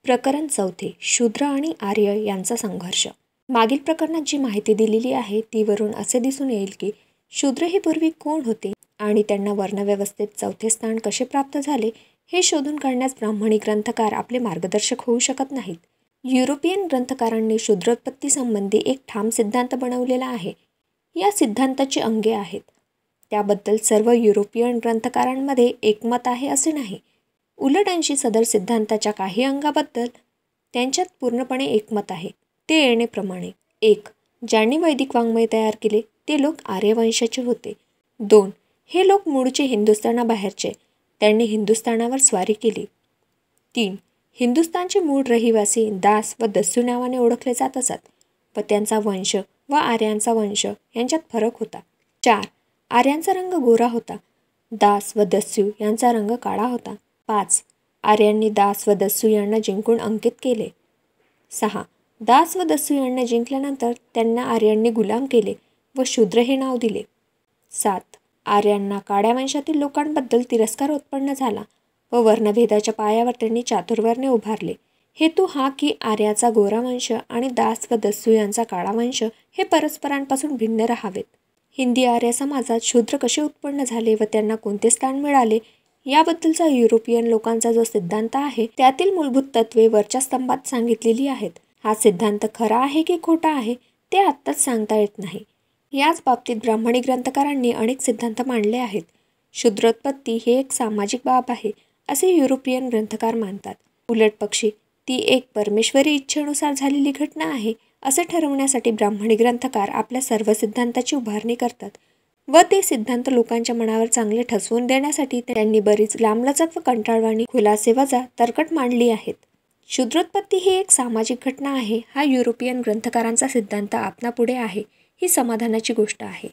प्रकरण 4 शूद्र आणि आर्य यांचा संघर्ष. मागील प्रकरणात जी माहिती दिलेली आहे तीवरून असे दिसून येईल की शूद्र हे पूर्वी कोण होते आणि त्यांना वर्णव्यवस्थेत 4थे स्थान कसे प्राप्त झाले हे शोधून काढण्यास ब्राह्मणी ग्रंथकार आपले मार्गदर्शक होऊ शकत नाहीत. युरोपियन ग्रंथकारांनी शूद्रोत्पत्ती संबंधी एक ठाम सिद्धांत बनवलेला आहे. या सिद्धांताची अंगे आहेत. त्याबद्दल सर्व युरोपियन ग्रंथकारांमध्ये एकमत आहे असे नाही. उलट अंशी सदर सिद्धांताच्या काही अंगाबद्दल त्यांच्यात पूर्णपणे एकमत आहे. ते येणेप्रमाणे: 1. ज्यांनी वैदिक वाङ्मय तयार केले ते लोक आर्यवंशाचे होते. 2. हे लोक मूळचे हिंदुस्थानाबाहेरचे, त्यांनी हिंदुस्थानावर स्वारी केली. 3. हिंदुस्थानचे मूळ रहिवासी दास व दस्यू नावाने ओळखले जात असत व त्यांचा वंश व आर्यांचा वंश यांच्यात फरक होता. 4. आर्यांचा रंग गोरा होता, दास व दस्यू यांचा रंग काळा होता. 5. आर्यांनी दास व दस्यू यांना जिंकून अंकित केले. 6. दास व दस्यू यांना जिंकल्यानंतर त्यांना आर्यांनी गुलाम केले व शूद्र हे नाव दिले. 7. आर्यांना काड्या वंशातील लोकांबद्दल तिरस्कार उत्पन्न झाला व वर्णभेदाच्या पायावर त्यांनी चातुर्वर्ण्य उभारले. हेतू हा की आर्याचा गोरा वंश आणि दास व दस्यू यांचा काळा वंश हे परस्परांपासून भिन्न राहावेत. हिंदी आर्य समाजात शूद्र कसे उत्पन्न झाले व त्यांना कोणते स्थान मिळाले याबद्दलचा युरोपियन लोकांचा जो सिद्धांत आहे त्यातील मूलभूत तत्वे वरच्या स्तंभात सांगितलेली आहेत. हा सिद्धांत खरा आहे की खोटा आहे ते आत्ताच सांगता येत नाही. याच बाबतीत ब्राह्मणी ग्रंथकारांनी अनेक सिद्धांत मांडले आहेत. शूद्रोत्पत्ती हे एक सामाजिक बाब आहे असे युरोपियन ग्रंथकार मानतात. उलटपक्षी ती एक परमेश्वरी इच्छेनुसार झालेली घटना आहे असे ठरवण्यासाठी ब्राह्मणी ग्रंथकार आपल्या सर्व सिद्धांताची उभारणी करतात व ते सिद्धांत लोकांच्या मनावर चांगले ठसवून देण्यासाठी त्यांनी बरीच लांबलचक व कंटाळवाणी खुलासे वजा तर्कट मांडली आहेत. शूद्रोत्पत्ती ही एक सामाजिक घटना आहे हा युरोपियन ग्रंथकारांचा सिद्धांत आपणापुढे आहे ही समाधानाची गोष्ट आहे,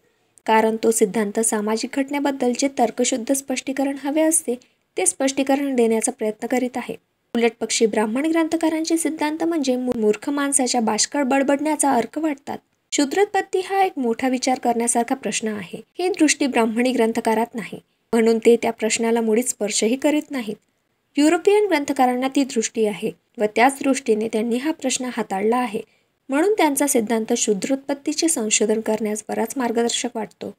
कारण तो सिद्धांत सामाजिक घटनेबद्दल जे तर्कशुद्ध स्पष्टीकरण हवे असते ते स्पष्टीकरण देण्याचा प्रयत्न करीत आहे. उलटपक्षी ब्राह्मणी ग्रंथकारांचे सिद्धांत म्हणजे मूर्ख माणसाच्या बाष्कळ बडबडण्याचा अर्क वाटतात. शूद्रोत्पत्ती हा एक मोठा विचार करण्यासारखा प्रश्न आहे. ही दृष्टी ब्राह्मणी ग्रंथकारात नाही, म्हणून ते त्या प्रश्नाला मुळीच स्पर्शही करीत नाहीत. युरोपियन ग्रंथकारांना ती दृष्टी आहे व त्याच दृष्टीने त्यांनी हा प्रश्न हाताळला आहे, म्हणून त्यांचा सिद्धांत शूद्रोत्पत्तीचे संशोधन करण्यास बराच मार्गदर्शक वाटतो.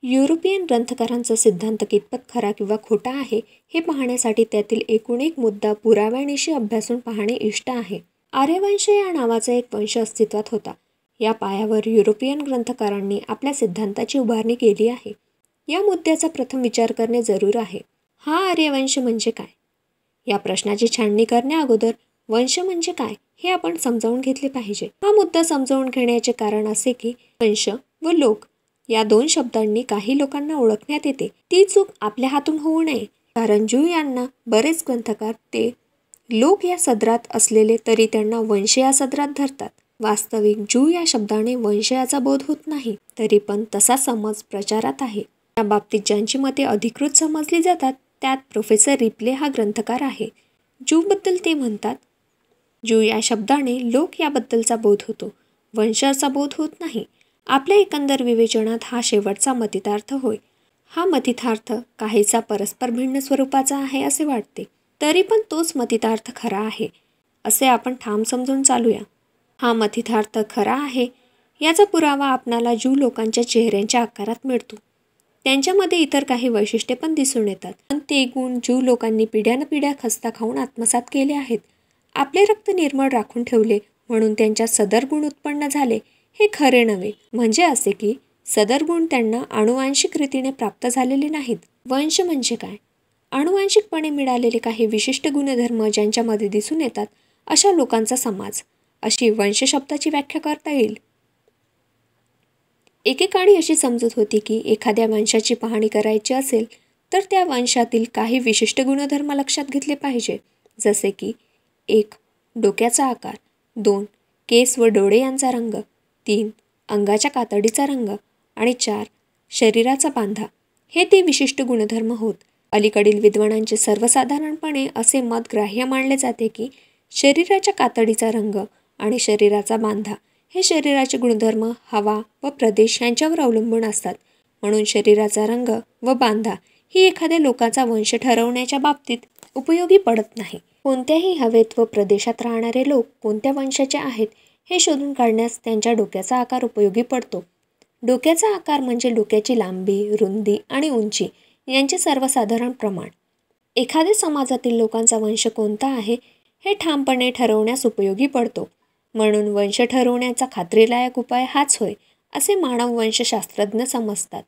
युरोपियन ग्रंथकारांचा सिद्धांत कितपत खरा किंवा खोटा आहे हे पाहण्यासाठी त्यातील एकूण एक मुद्दा पुराव्यानिशी अभ्यासून पाहणे इष्ट आहे. आर्यवंश या नावाचा एक वंश अस्तित्वात होता. या पायावर युरोपियन ग्रंथकारांनी आपल्या सिद्धांताची उभारणी केली आहे. या मुद्द्याचा प्रथम विचार करणे जरूर आहे. हा आर्यवंश म्हणजे काय? या प्रश्नाची छाननी करण्याअगोदर वंश म्हणजे काय हे आपण समजावून घेतले पाहिजे. हा मुद्दा समजावून घेण्याचे कारण असे की वंश व लोक या दोन शब्दांनी काही लोकांना ओळखण्यात येते. ती चूक आपल्या हातून होऊ नये, कारण ज्यू यांना बरेच ग्रंथकार ते लोक या सदरात असलेले तरी त्यांना वंश या सदरात धरतात. वास्तविक ज्यू या शब्दाने वंश याचा बोध होत नाही, तरी पण तसा समज प्रचारात आहे. या बाबतीत ज्यांची मते अधिकृत समजली जातात त्यात प्रोफेसर रिप्ले हा ग्रंथकार आहे. ज्यूबद्दल ते म्हणतात, ज्यू या शब्दाने लोक याबद्दलचा बोध होतो, वंशाचा बोध होत नाही. आपल्या एकंदर विवेचनात हा शेवटचा मतितार्थ होय. हा मतितार्थ काहीसा परस्पर भिन्न स्वरूपाचा आहे असे वाटते, तरी पण तोच मतितार्थ खरा आहे असे आपण ठाम समजून चालूया. हा मतितार्थ खरा आहे याचा पुरावा आपणाला ज्यू लोकांच्या चेहऱ्यांच्या आकारात मिळतो. त्यांच्यामध्ये इतर काही वैशिष्ट्ये पण दिसून येतात, पण ते गुण ज्यू लोकांनी पिढ्यानपिढ्या खस्ता खाऊन आत्मसात केले आहेत. आपले रक्त निर्मळ राखून ठेवले म्हणून त्यांच्या सदर गुण उत्पन्न झाले हे खरे नव्हे. म्हणजे असे की सदर गुण त्यांना आनुवांशिक रीतीने प्राप्त झालेले नाहीत. वंश म्हणजे काय? आनुवांशिकपणे मिळालेले काही विशिष्ट गुणधर्म ज्यांच्यामध्ये दिसून येतात अशा लोकांचा समाज, अशी वंश शब्दाची व्याख्या करता येईल. एकेकाळी अशी समजूत होती की एखाद्या वंशाची पाहणी करायची असेल तर त्या वंशातील काही विशिष्ट गुणधर्म लक्षात घेतले पाहिजे, जसे की 1. डोक्याचा आकार, 2. केस व डोळे यांचा रंग, 3. अंगाच्या कातडीचा रंग आणि 4. शरीराचा बांधा. हे ते विशिष्ट गुणधर्म होत. अलीकडील विद्वानांचे सर्वसाधारणपणे असे मत ग्राह्य मानले जाते की शरीराच्या कातडीचा रंग आणि शरीराचा बांधा हे शरीराचे गुणधर्म हवा व प्रदेश यांच्यावर अवलंबून असतात, म्हणून शरीराचा रंग व बांधा ही एखाद्या लोकाचा वंश ठरवण्याच्या बाबतीत उपयोगी पडत नाही. कोणत्याही हवेत व प्रदेशात राहणारे लोक कोणत्या वंशाचे आहेत हे शोधून काढण्यास त्यांच्या डोक्याचा आकार उपयोगी पडतो. डोक्याचा आकार म्हणजे डोक्याची लांबी, रुंदी आणि उंची यांचे सर्वसाधारण प्रमाण. एखाद्या समाजातील लोकांचा वंश कोणता आहे हे ठामपणे ठरवण्यास उपयोगी पडतो. म्हणून वंश ठरवण्याचा खात्रीलायक उपाय हाच होय, असे मानव वंशशास्त्रज्ञ समजतात.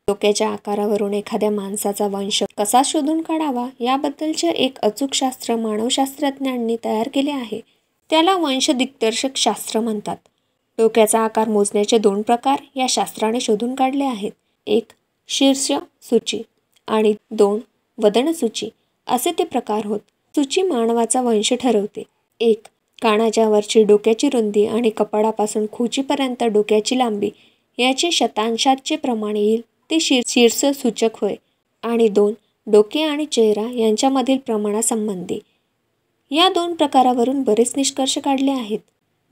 डोक्याच्या आकारावरून एखाद्या माणसाचा वंश कसा शोधून काढावा याबद्दलचे एक अचूक शास्त्र मानवशास्त्रज्ञांनी तयार केले आहे. त्याला वंश दिग्दर्शक शास्त्र म्हणतात. डोक्याचा आकार मोजण्याचे 2 प्रकार या शास्त्राने शोधून काढले आहेत. 1. शीर्ष सूची आणि 2. वदन सूची असे ते प्रकार होत. सूची मानवाचा वंश ठरवते. 1. कानाच्या वरची डोक्याची रुंदी आणि कपाळापासून खोचीपर्यंत डोक्याची लांबी याचे शतांशाचे प्रमाण येईल ते शीर्ष सूचक होय. आणि 2. डोके आणि चेहरा यांच्यामधील प्रमाणासंबंधी. या 2 प्रकारावरून बरेच निष्कर्ष काढले आहेत.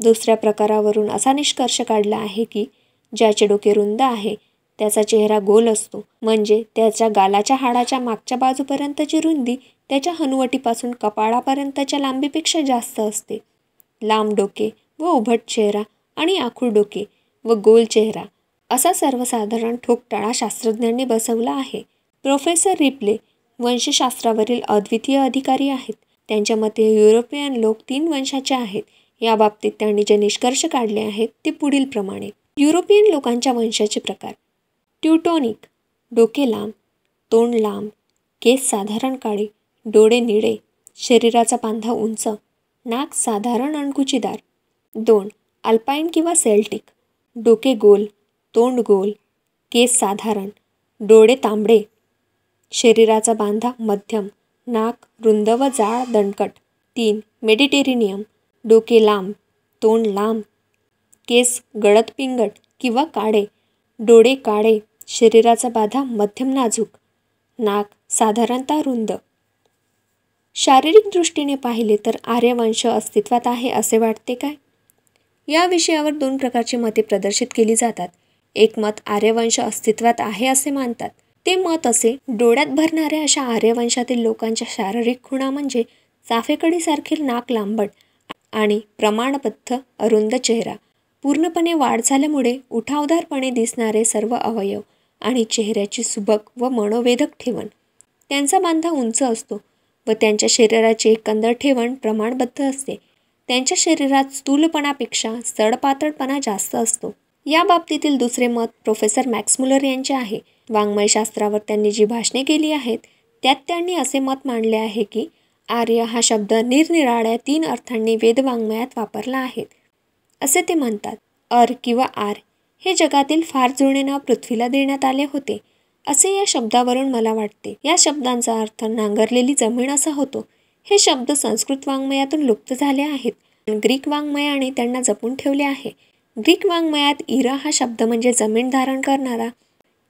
दुसऱ्या प्रकारावरून असा निष्कर्ष काढला आहे की ज्याचे डोके रुंद आहे त्याचा चेहरा गोल असतो, म्हणजे त्याच्या गालाच्या हाडाच्या मागच्या बाजूपर्यंतची रुंदी त्याच्या हनुवटीपासून कपाळापर्यंतच्या लांबीपेक्षा जास्त असते. लांब डोके व उभट चेहरा आणि आखूड डोके व गोल चेहरा असा सर्वसाधारण ठोकताळा शास्त्रज्ञांनी बसवला आहे. प्रोफेसर रिप्ले वंशशास्त्रावरील अद्वितीय अधिकारी आहेत. त्यांच्या मते युरोपियन लोक 3 वंशाचे आहेत. याबाबतीत त्यांनी जे निष्कर्ष काढले आहेत ते पुढील प्रमाणे. युरोपियन लोकांच्या वंशाचे प्रकार. ट्यूटोनिक, डोके लांब, तोंड लांब, केस साधारण काळे, डोळे निळे, शरीराचा बांधा उंच, नाक साधारण अणकुचीदार. 2. अल्पाईन किंवा सेल्टिक, डोके गोल, तोंड गोल, केस साधारण, डोळे तांबडे, शरीराचा बांधा मध्यम, नाक रुंद व जाड दणकट. 3. मेडिटेरेनियन, डोके लांब, तोंड लांब, केस गडद पिंगट किंवा काळे, डोळे काळे, शरीराचा बांधा मध्यम नाजूक, नाक साधारणतः रुंद. शारीरिक दृष्टीने पाहिले तर आर्यवंश अस्तित्वात आहे असे वाटते काय? या विषयावर 2 प्रकारची मते प्रदर्शित केली जातात. एक मत आर्यवंश अस्तित्वात आहे असे मानतात. ते मत असे: डोळ्यात भरणाऱ्या अशा आर्यवंशातील लोकांच्या शारीरिक खुणा म्हणजे चाफेकडीसारखे नाक लांबट आणि प्रमाणबद्ध अरुंद चेहरा, पूर्णपणे वाढ झाल्यामुळे उठावदारपणे दिसणारे सर्व अवयव आणि चेहऱ्याची सुबक व मनोवेधक ठेवण. त्यांचा बांधा उंच असतो व त्यांच्या शरीराची एकंदर ठेवण प्रमाणबद्ध असते. त्यांच्या शरीरात स्थूलपणापेक्षा सडपातळपणा जास्त असतो. या बाबतीतील दुसरे मत प्रोफेसर मॅक्स मुलर यांचे आहे. वाङ्मयशास्त्रावर त्यांनी जी भाषणे केली आहेत त्यात त्यांनी असे मत मांडले आहे की आर्य हा शब्द निरनिराळ्या 3 अर्थांनी वेदवाङ्मयात वापरला आहे. असे ते म्हणतात. अर किंवा आर हे जगातील फार जुने नाव पृथ्वीला देण्यात आले होते असे या शब्दावरून मला वाटते. या शब्दांचा अर्थ नांगरलेली जमीन असा होतो. हे शब्द संस्कृत वाङ्मयातून लुप्त झाले आहेत. ग्रीक वाङ्मयाने त्यांना जपून ठेवले आहे. ग्रीक वाङ्मयात इरा हा शब्द म्हणजे जमीन धारण करणारा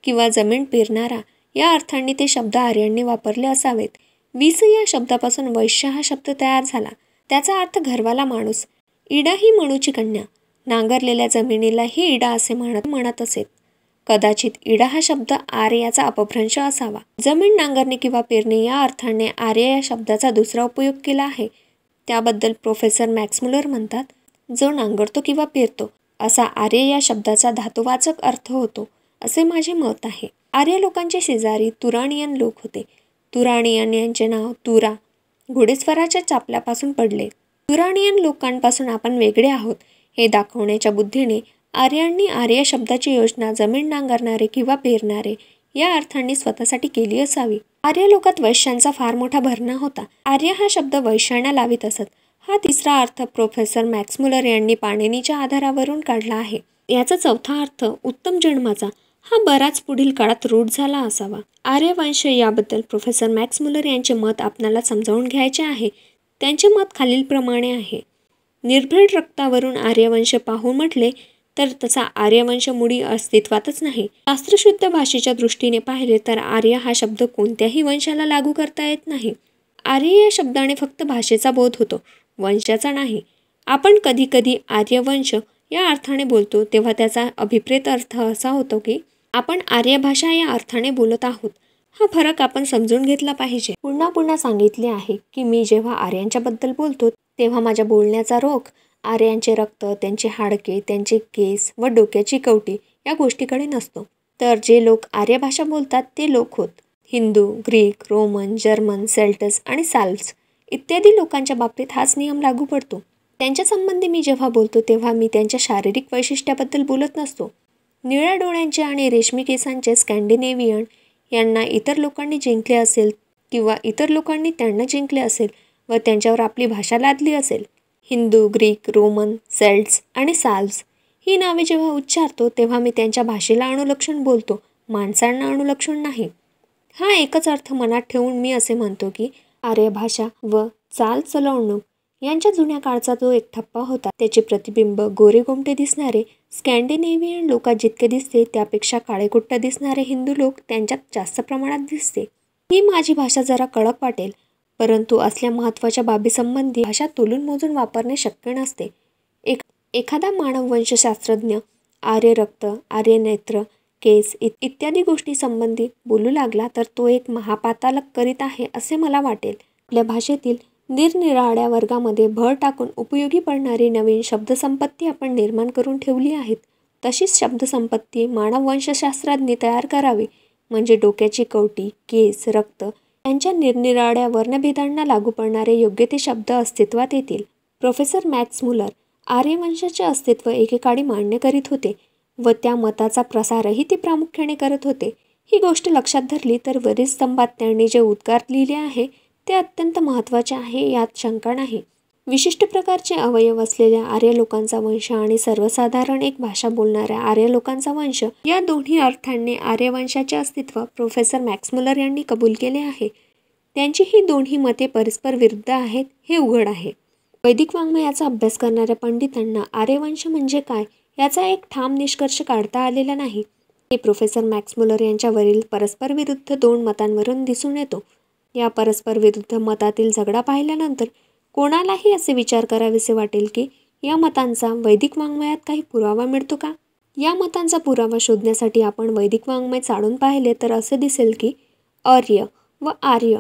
किंवा जमीन पेरणारा या अर्थांनी ते शब्द आर्यांनी वापरले असावेत. वीस या शब्दापासून वैश्य हा शब्द तयार झाला. त्याचा अर्थ घरवाला माणूस. इडा ही मनुची कन्या. नांगरलेल्या जमिनीला ही इडा असे म्हणत असेत. कदाचित इडा हा शब्द आर्याचा अपभ्रंश असावा. जमीन नांगरणे किंवा पेरणे या अर्थाने आर्य या शब्दाचा दुसरा उपयोग केला आहे. त्याबद्दल प्रोफेसर मॅक्स मुलर म्हणतात, जो नांगरतो किंवा पेरतो असा आर्य या शब्दाचा धातुवाचक अर्थ होतो असे माझे मत आहे. आर्य लोकांचे शेजारी तुराणियन लोक होते. तुराणियन यांचे नाव तुरा घोडेस्वाराच्या चापल्यापासून पडले. तुराणियन लोकांपासून आपण वेगळे आहोत हे दाखवण्याच्या बुद्धीने आर्यांनी आर्य शब्दाची योजना जमीन नांगरणारे किंवा पेरणारे या अर्थांनी स्वतःसाठी केली असावी. आर्य लोकात वैश्यांचा फार मोठा भरणा होता. आर्य हा शब्द वैश्यांना लावित असत. हा तिसरा अर्थ प्रोफेसर मॅक्स मुलर यांनी पाणिनीच्या आधारावरून काढला आहे. याचा चौथा अर्थ उत्तम जन्माचा हा बराच पुढील काळात रूढ झाला असावा. आर्यवंश याबद्दल प्रोफेसर मॅक्स मुलर यांचे मत आपणाला समजावून घ्यायचे आहे. त्यांचे मत खालीलप्रमाणे आहे. निर्भीड रक्तावरून आर्यवंश पाहू म्हटले तर तसा आर्यवंश मुळी अस्तित्वातच नाही. शास्त्रशुद्ध भाषेच्या दृष्टीने पाहिले तर आर्य हा शब्द कोणत्याही वंशाला लागू करता येत नाही. आर्य या शब्दाने फक्त भाषेचा बोध होतो, वंशाचा नाही. आपण कधीकधी आर्यवंश या अर्थाने बोलतो तेव्हा त्याचा अभिप्रेत अर्थ असा होतो की आपण आर्य भाषा या अर्थाने बोलत आहोत. हा फरक आपण समजून घेतला पाहिजे. पुन्हा पुन्हा सांगितले आहे की मी जेव्हा आर्यांच्याबद्दल बोलतो तेव्हा माझ्या बोलण्याचा रोख आर्यांचे रक्त, त्यांचे हाडके, त्यांचे केस व डोक्याची कवटी या गोष्टीकडे नसतो. तर जे लोक आर्य भाषा बोलतात ते लोक होत Hindu, Greek, Roman, German, sales tax आणि साल्व्स इत्यादी लोकांच्या बाबतीत हाच नियम लागू पडतो. त्यांच्या संबंधी मी जेव्हा बोलतो तेव्हा मी त्यांच्या शारीरिक वैशिष्ट्याबद्दल बोलत नसतो. निळ्या डोळ्यांचे आणि रेशमी केसांचे स्कॅन्डिनेव्हियन यांना इतर लोकांनी जिंकले असेल किंवा इतर लोकांनी त्यांना जिंकले असेल व त्यांच्यावर आपली भाषा लादली असेल. हिंदू, ग्रीक, रोमन, सेल्ट्स आणि साल्व्स ही नावे जेव्हा उच्चारतो तेव्हा मी त्यांच्या भाषेला अनुलक्षून बोलतो, माणसांना अनुलक्षून नाही. हा एकच अर्थ मनात ठेवून मी असे म्हणतो की आर्य भाषा व चाल चलवणूक यांच्या जुन्या काळचा जो एक ठप्पा होता त्याचे प्रतिबिंब गोरेगोमटे दिसणारे स्कॅन्डिनेव्हियन लोकात जितके दिसते त्यापेक्षा काळेकुट्ट दिसणारे हिंदू लोक त्यांच्यात जास्त प्रमाणात दिसते. ही माझी भाषा जरा कडक वाटेल, परंतु असल्या महत्त्वाच्या बाबीसंबंधी भाषा तोलून मोजून वापरणे शक्य नसते. एखादा मानववंशशास्त्रज्ञ आर्य रक्त, आर्य नेत्र, केस इत्यादी गोष्टी संबंधी बोलू लागला तर तो एक महापातालक करीत आहे असे मला वाटेल. आपल्या भाषेतील निरनिराळ्या वर्गामध्ये भर टाकून उपयोगी पडणारी नवीन शब्दसंपत्ती आपण निर्माण करून ठेवली आहेत. तशीच शब्दसंपत्ती मानववंशशास्त्रांनी तयार करावी, म्हणजे डोक्याची कवटी, केस, रक्त यांच्या निरनिराळ्या वर्णभेदांना लागू पडणारे योग्य ते शब्द अस्तित्वात येतील. प्रोफेसर मॅक्स मुलर आर्यवंशाचे अस्तित्व एकेकाळी मान्य करीत होते व त्या मताचा प्रसारही ते प्रामुख्याने करत होते. ही गोष्ट लक्षात धरली तर वरील स्तंभात त्यांनी जे उद्गार लिहिले आहे ते अत्यंत महत्त्वाचे आहे, यात शंका नाही. विशिष्ट प्रकारचे अवयव असलेल्या आर्य लोकांचा वंश आणि सर्वसाधारण एक भाषा बोलणाऱ्या आर्य लोकांचा वंश या दोन्ही अर्थांनी आर्यवंशाचे अस्तित्व प्रोफेसर मॅक्स मुलर यांनी कबूल केले आहे. त्यांची ही दोन्ही मते परस्पर विरुद्ध आहेत हे उघड आहे. वैदिक वाङ्मयाचा अभ्यास करणाऱ्या पंडितांना आर्यवंश म्हणजे काय याचा एक ठाम निष्कर्ष काढता आलेला नाही. हे प्रोफेसर मॅक्स मुलर यांच्यावरील परस्पर विरुद्ध दोन मतांवरून दिसून येतो. या परस्पर विरुद्ध मतातील झगडा पाहिल्यानंतर कोणालाही असे विचार करावेसे वाटेल की या मतांचा वैदिक वाङ्मयात काही पुरावा मिळतो का? या मतांचा पुरावा शोधण्यासाठी आपण वैदिक वाङ्मय चाळून पाहिले तर असे दिसेल की अर्य व आर्य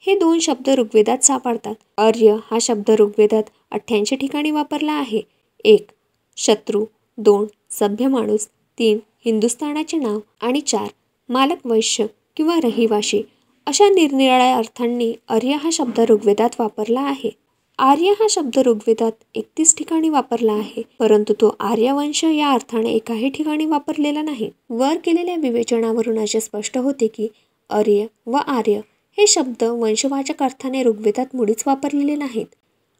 हे दोन शब्द ऋग्वेदात सापडतात. अर्य हा शब्द ऋग्वेदात 88 ठिकाणी वापरला आहे. 1. शत्रू, 2. सभ्य माणूस, 3. हिंदुस्थानाचे नाव आणि 4. मालक, वैश्य किंवा रहिवाशी अशा निरनिराळ्या अर्थांनी अर्य हा शब्द ऋग्वेदात वापरला आहे. आर्य हा शब्द ऋग्वेदात 31 ठिकाणी वापरला आहे, परंतु तो आर्यवंश या अर्थाने एकाही ठिकाणी वापरलेला नाही. वर केलेल्या विवेचनावरून असे स्पष्ट होते की अर्य व आर्य हे शब्द वंशवाचक अर्थाने ऋग्वेदात मुळीच वापरलेले नाहीत.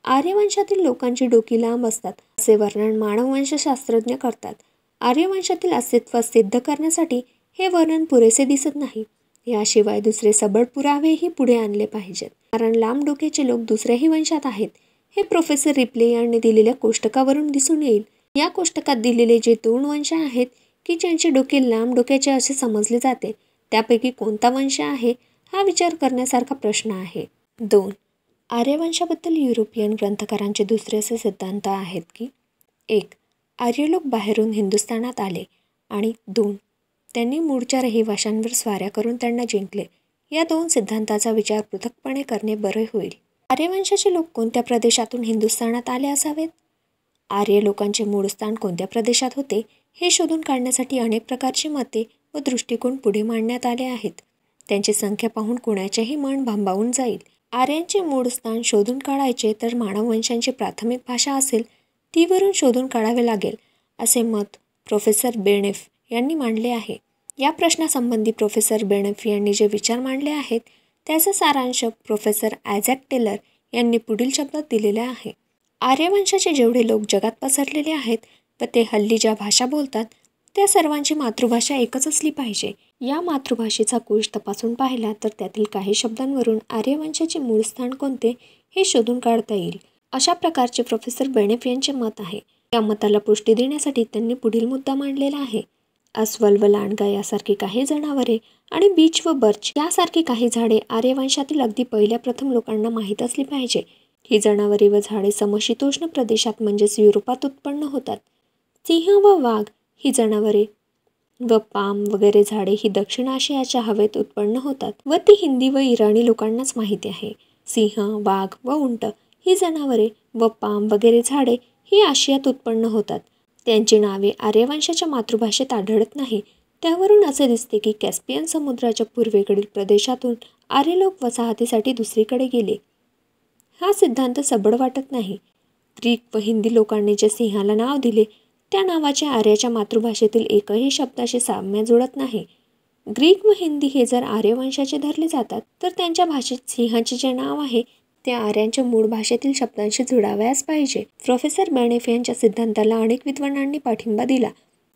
आर्यवंशातील लोकांची डोकी लांब असतात असे वर्णन मानववंशशास्त्रज्ञ करतात. आर्यवंशातील अस्तित्व सिद्ध करण्यासाठी हे वर्णन पुरेसे दिसत नाही. याशिवाय दुसरे सबळ पुरावेही पुढे आणले पाहिजेत, कारण लांब डोक्याचे लोक दुसऱ्याही वंशात आहेत हे प्रोफेसर रिप्ले यांनी दिलेल्या कोष्टकावरून दिसून येईल. या कोष्टकात दिलेले जे दोन वंश आहेत की ज्यांचे डोके लांब डोक्याचे असे समजले जाते त्यापैकी कोणता वंश आहे हा विचार करण्यासारखा प्रश्न आहे. 2. आर्यवंशाबद्दल युरोपियन ग्रंथकारांचे दुसरे असे सिद्धांत आहेत की 1. आर्य लोक बाहेरून हिंदुस्थानात आले आणि 2. त्यांनी मूळच्या रहिवाशांवर स्वाऱ्या करून त्यांना जिंकले. या दोन सिद्धांताचा विचार पृथक्पणे करणे बरे होईल. आर्यवंशाचे लोक कोणत्या प्रदेशातून हिंदुस्थानात आले असावेत? आर्य लोकांचे मूळ स्थान कोणत्या प्रदेशात होते हे शोधून काढण्यासाठी अनेक प्रकारची मते व दृष्टिकोन पुढे मांडण्यात आले आहेत. त्यांची संख्या पाहून कोणाचेही मन भांबावून जाईल. आर्यांचे मूळ स्थान शोधून काढायचे तर मानववंशांची प्राथमिक भाषा असेल तीवरून शोधून काढावे लागेल असे मत प्रोफेसर बेर्नेफ यांनी मांडले आहे. या प्रश्नासंबंधी प्रोफेसर बेर्नेफ यांनी जे विचार मांडले आहेत त्याचा सारांश प्रोफेसर आयझॅक टेलर यांनी पुढील शब्दात दिलेला आहे. आर्यवंशाचे जेवढे लोक जगात पसरलेले आहेत व ते हल्ली ज्या भाषा बोलतात त्या सर्वांची मातृभाषा एकच असली पाहिजे. या मातृभाषेचा कोश तपासून पाहिला तर त्यातील काही शब्दांवरून आर्यवंशाचे मूळ स्थान कोणते हे शोधून काढता येईल. अशा प्रकारचे प्रोफेसर बेर्नेफ यांचे मत आहे. या मताला पुष्टी देण्यासाठी त्यांनी पुढील मुद्दा मांडलेला आहे. अस्वल व लांडगा यासारखी काही जनावरे आणि बीच व बर्च यासारखी काही झाडे आर्यवंशातील अगदी पहिल्या प्रथम लोकांना माहीत असली पाहिजे. ही जनावरे व झाडे समशीतोष्ण प्रदेशात म्हणजेच युरोपात उत्पन्न होतात. सिंह व वाघ ही जनावरे व पाम वगैरे झाडे ही दक्षिण आशियाच्या हवेत उत्पन्न होतात व ती हिंदी व इराणी लोकांनाच माहिती आहे. सिंह, वाघ व उंट ही जनावरे व पाम वगैरे झाडे ही आशियात उत्पन्न होतात. त्यांची नावे आर्यवंशाच्या मातृभाषेत आढळत नाही. त्यावरून असे दिसते की कॅस्पियन समुद्राच्या पूर्वेकडील प्रदेशातून आर्य लोक वसाहतीसाठी दुसरीकडे गेले. हा सिद्धांत सबळ वाटत नाही. ग्रीक व हिंदी लोकांनी जे सिंहाला नाव दिले त्या नावाचे आर्याच्या मातृभाषेतील एकही शब्दाशी साम्य जुळत नाही. ग्रीक व हिंदी हे जर आर्यवंशाचे धरले जातात तर त्यांच्या भाषेत सिंहाचे जे नाव आहे ते आर्यांच्या मूळ भाषेतील शब्दांशी जुळावयास पाहिजे. प्रोफेसर बेनेफ यांच्या सिद्धांताला अनेक विद्वानांनी पाठिंबा दिला.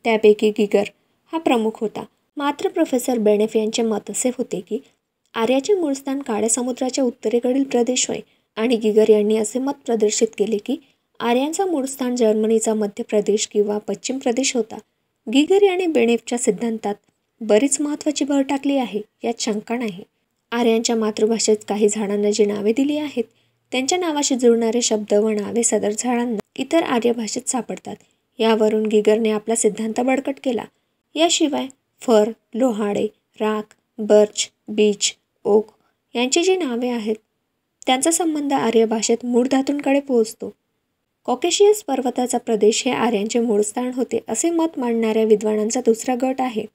त्यापैकी गिगर हा प्रमुख होता. मात्र प्रोफेसर बेनेफ यांचे मत असे होते की आर्याचे मूळ स्थान काळ्या समुद्राच्या उत्तरेकडील प्रदेश होय आणि गिगर यांनी असे मत प्रदर्शित केले की आर्यांचा मूळ स्थान जर्मनीचा मध्य प्रदेश किंवा पश्चिम प्रदेश होता. गिगर यांनी बेनेफच्या सिद्धांतात बरीच महत्त्वाची भर टाकली आहे, यात शंका नाही. आर्यांच्या मातृभाषेत काही झाडांना जी नावे दिली आहेत त्यांच्या नावाशी जुळणारे शब्द व नावे सदर झाडांना इतर आर्य भाषेत सापडतात. यावरून गिगरने आपला सिद्धांत बळकट केला. याशिवाय फर, लोहाडे, राख, बर्च, बीच, ओक यांची जी नावे आहेत त्यांचा संबंध आर्य भाषेत मूळ धातूंकडे पोहोचतो. कॉकेशियस पर्वताचा प्रदेश हे आर्यांचे मूळ स्थान होते असे मत मांडणाऱ्या विद्वानांचा दुसरा गट आहे.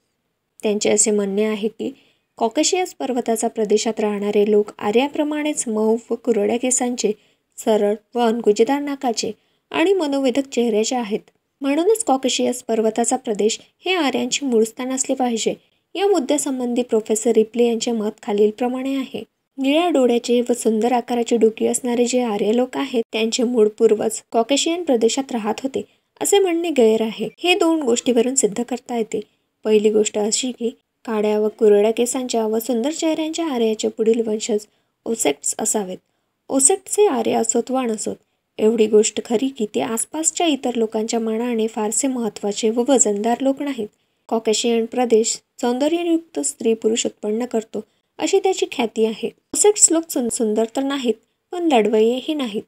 त्यांचे असे म्हणणे आहे की कॉकेशियस पर्वताचा प्रदेशात राहणारे लोक आर्याप्रमाणेच मऊ व कुरड्या केसांचे, सरळ व अंकुजिदार नाकाचे आणि मनोवेधक चेहऱ्याचे आहेत. म्हणूनच कॉकेशियस पर्वताचा प्रदेश हे आर्यांचे मूळ स्थान असले पाहिजे. या मुद्द्यासंबंधी प्रोफेसर रिप्ले यांचे मत खालीलप्रमाणे आहे. निळ्या डोळ्याचे व सुंदर आकाराची डोकी असणारे जे आर्य लोक आहेत त्यांचे मूळ पूर्वज कॉकेशियन प्रदेशात राहत होते असे म्हणणे गैर आहे. हे दोन गोष्टीवरून सिद्ध करता येते. पहिली गोष्ट अशी की काळ्या व कुरड्या केसांच्या व सुंदर चेहऱ्यांच्या आर्याचे पुढील वंशज ओसेट्स असावेत. ओसेट्सचे आर्य असोत वा नसोत, एवढी गोष्ट खरी की ते आसपासच्या इतर लोकांच्या मानाने फारसे महत्त्वाचे व वजनदार लोक नाहीत. कॉकेशियन प्रदेश सौंदर्ययुक्त स्त्री पुरुष उत्पन्न करतो अशी त्याची ख्याती आहे. ओसेट्स लोक सुंदर तर नाहीत पण लढवय्येही नाहीत.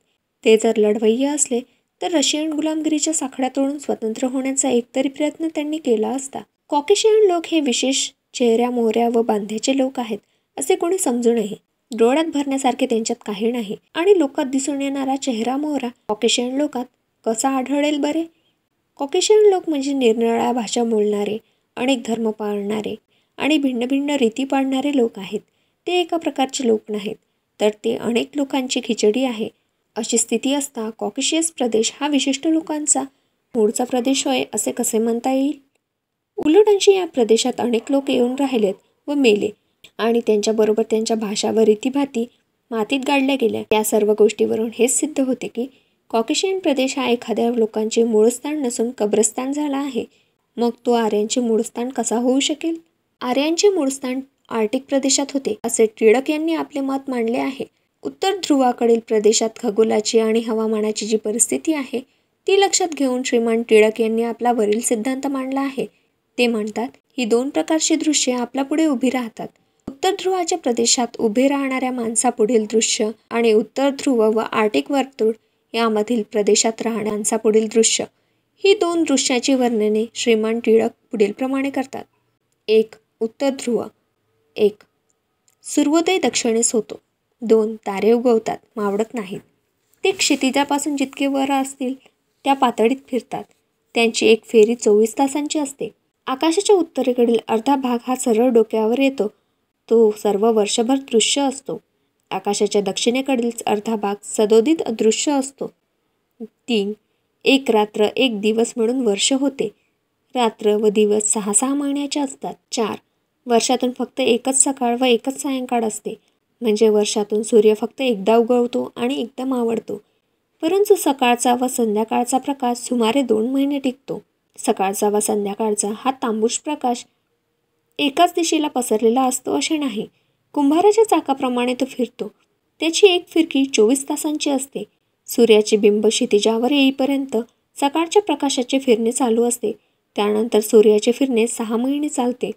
ते जर लढवय्ये असले तर रशियन गुलामगिरीच्या साखळ्यातून स्वतंत्र होण्याचा एकतरी प्रयत्न त्यांनी केला असता. कॉकेशियन लोक हे विशेष चेहऱ्या मोहऱ्या व बांध्याचे लोक आहेत असे कोणी समजू नये. डोळ्यात भरण्यासारखे त्यांच्यात काही नाही आणि लोकात दिसून येणारा चेहरा मोहरा कॉकेशियन लोकात कसा आढळेल बरे? कॉकेशियन लोक म्हणजे निरनिराळ्या भाषा बोलणारे, अनेक धर्म पाळणारे आणि भिन्न भिन्न रीती पाळणारे लोक आहेत. ते एका प्रकारचे लोक नाहीत, तर ते अनेक लोकांची खिचडी आहे. अशी स्थिती असता कॉकेशियस प्रदेश हा विशिष्ट लोकांचा मूळचा प्रदेश होय असे कसे म्हणता येईल? उलट अंशी या प्रदेशात अनेक लोक येऊन राहिलेत व मेले आणि त्यांच्याबरोबर त्यांच्या भाषा व रीतीभाती मातीत गाडल्या गेल्या. या सर्व गोष्टीवरून हेच सिद्ध होते की कॉकेशियन प्रदेश हा एखाद्या लोकांचे मूळस्थान नसून कब्रस्थान झाला आहे. मग तो आर्यांचे मूळस्थान कसा होऊ शकेल? आर्यांचे मूळस्थान आर्टिक प्रदेशात होते असे टिळक यांनी आपले मत मांडले आहे. उत्तर ध्रुवाकडील प्रदेशात खगोलाची आणि हवामानाची जी परिस्थिती आहे ती लक्षात घेऊन श्रीमान टिळक यांनी आपला वरील सिद्धांत मांडला आहे. ते म्हणतात ही दोन प्रकारची दृश्ये आपल्यापुढे उभी राहतात. उत्तर ध्रुवाच्या प्रदेशात उभे राहणाऱ्या माणसापुढील दृश्य आणि उत्तर ध्रुव व आर्टिक वर्तुळ यामधील प्रदेशात राहणाऱ्या माणसापुढील दृश्य ही दोन दृश्याची वर्णने श्रीमान टिळक पुढीलप्रमाणे करतात. 1. उत्तर ध्रुव. 1. सूर्योदय दक्षिणेस होतो. 2. तारे उगवतात, मावळत नाहीत. ते क्षितिजापासून जितके वर असतील त्या पातळीत फिरतात. त्यांची एक फेरी 24 तासांची असते. आकाशाच्या उत्तरेकडील अर्धा भाग हा सरळ डोक्यावर येतो. तो सर्व वर्षभर दृश्य असतो. आकाशाच्या दक्षिणेकडील अर्धा भाग सदोदित अदृश्य असतो. 3. एक रात्र एक दिवस मिळून वर्ष होते. रात्र व दिवस 6-6 महिन्याचे असतात. 4. वर्षातून फक्त एकच सकाळ व एकच सायंकाळ असते. म्हणजे वर्षातून सूर्य फक्त एकदा उगवतो आणि एकदा मावळतो. परंतु सकाळचा व संध्याकाळचा प्रकाश सुमारे 2 महिने टिकतो. सकाळचा व संध्याकाळचा हा तांबूस प्रकाश एकाच दिशेला पसरलेला असतो असे नाही. कुंभाराच्या चाकाप्रमाणे तो फिरतो. त्याची एक फिरकी 24 तासांची असते. सूर्याचे बिंब क्षितिजावर येईपर्यंत सकाळच्या प्रकाशाचे फिरणे चालू असते. त्यानंतर सूर्याचे फिरणे 6 महिने चालते.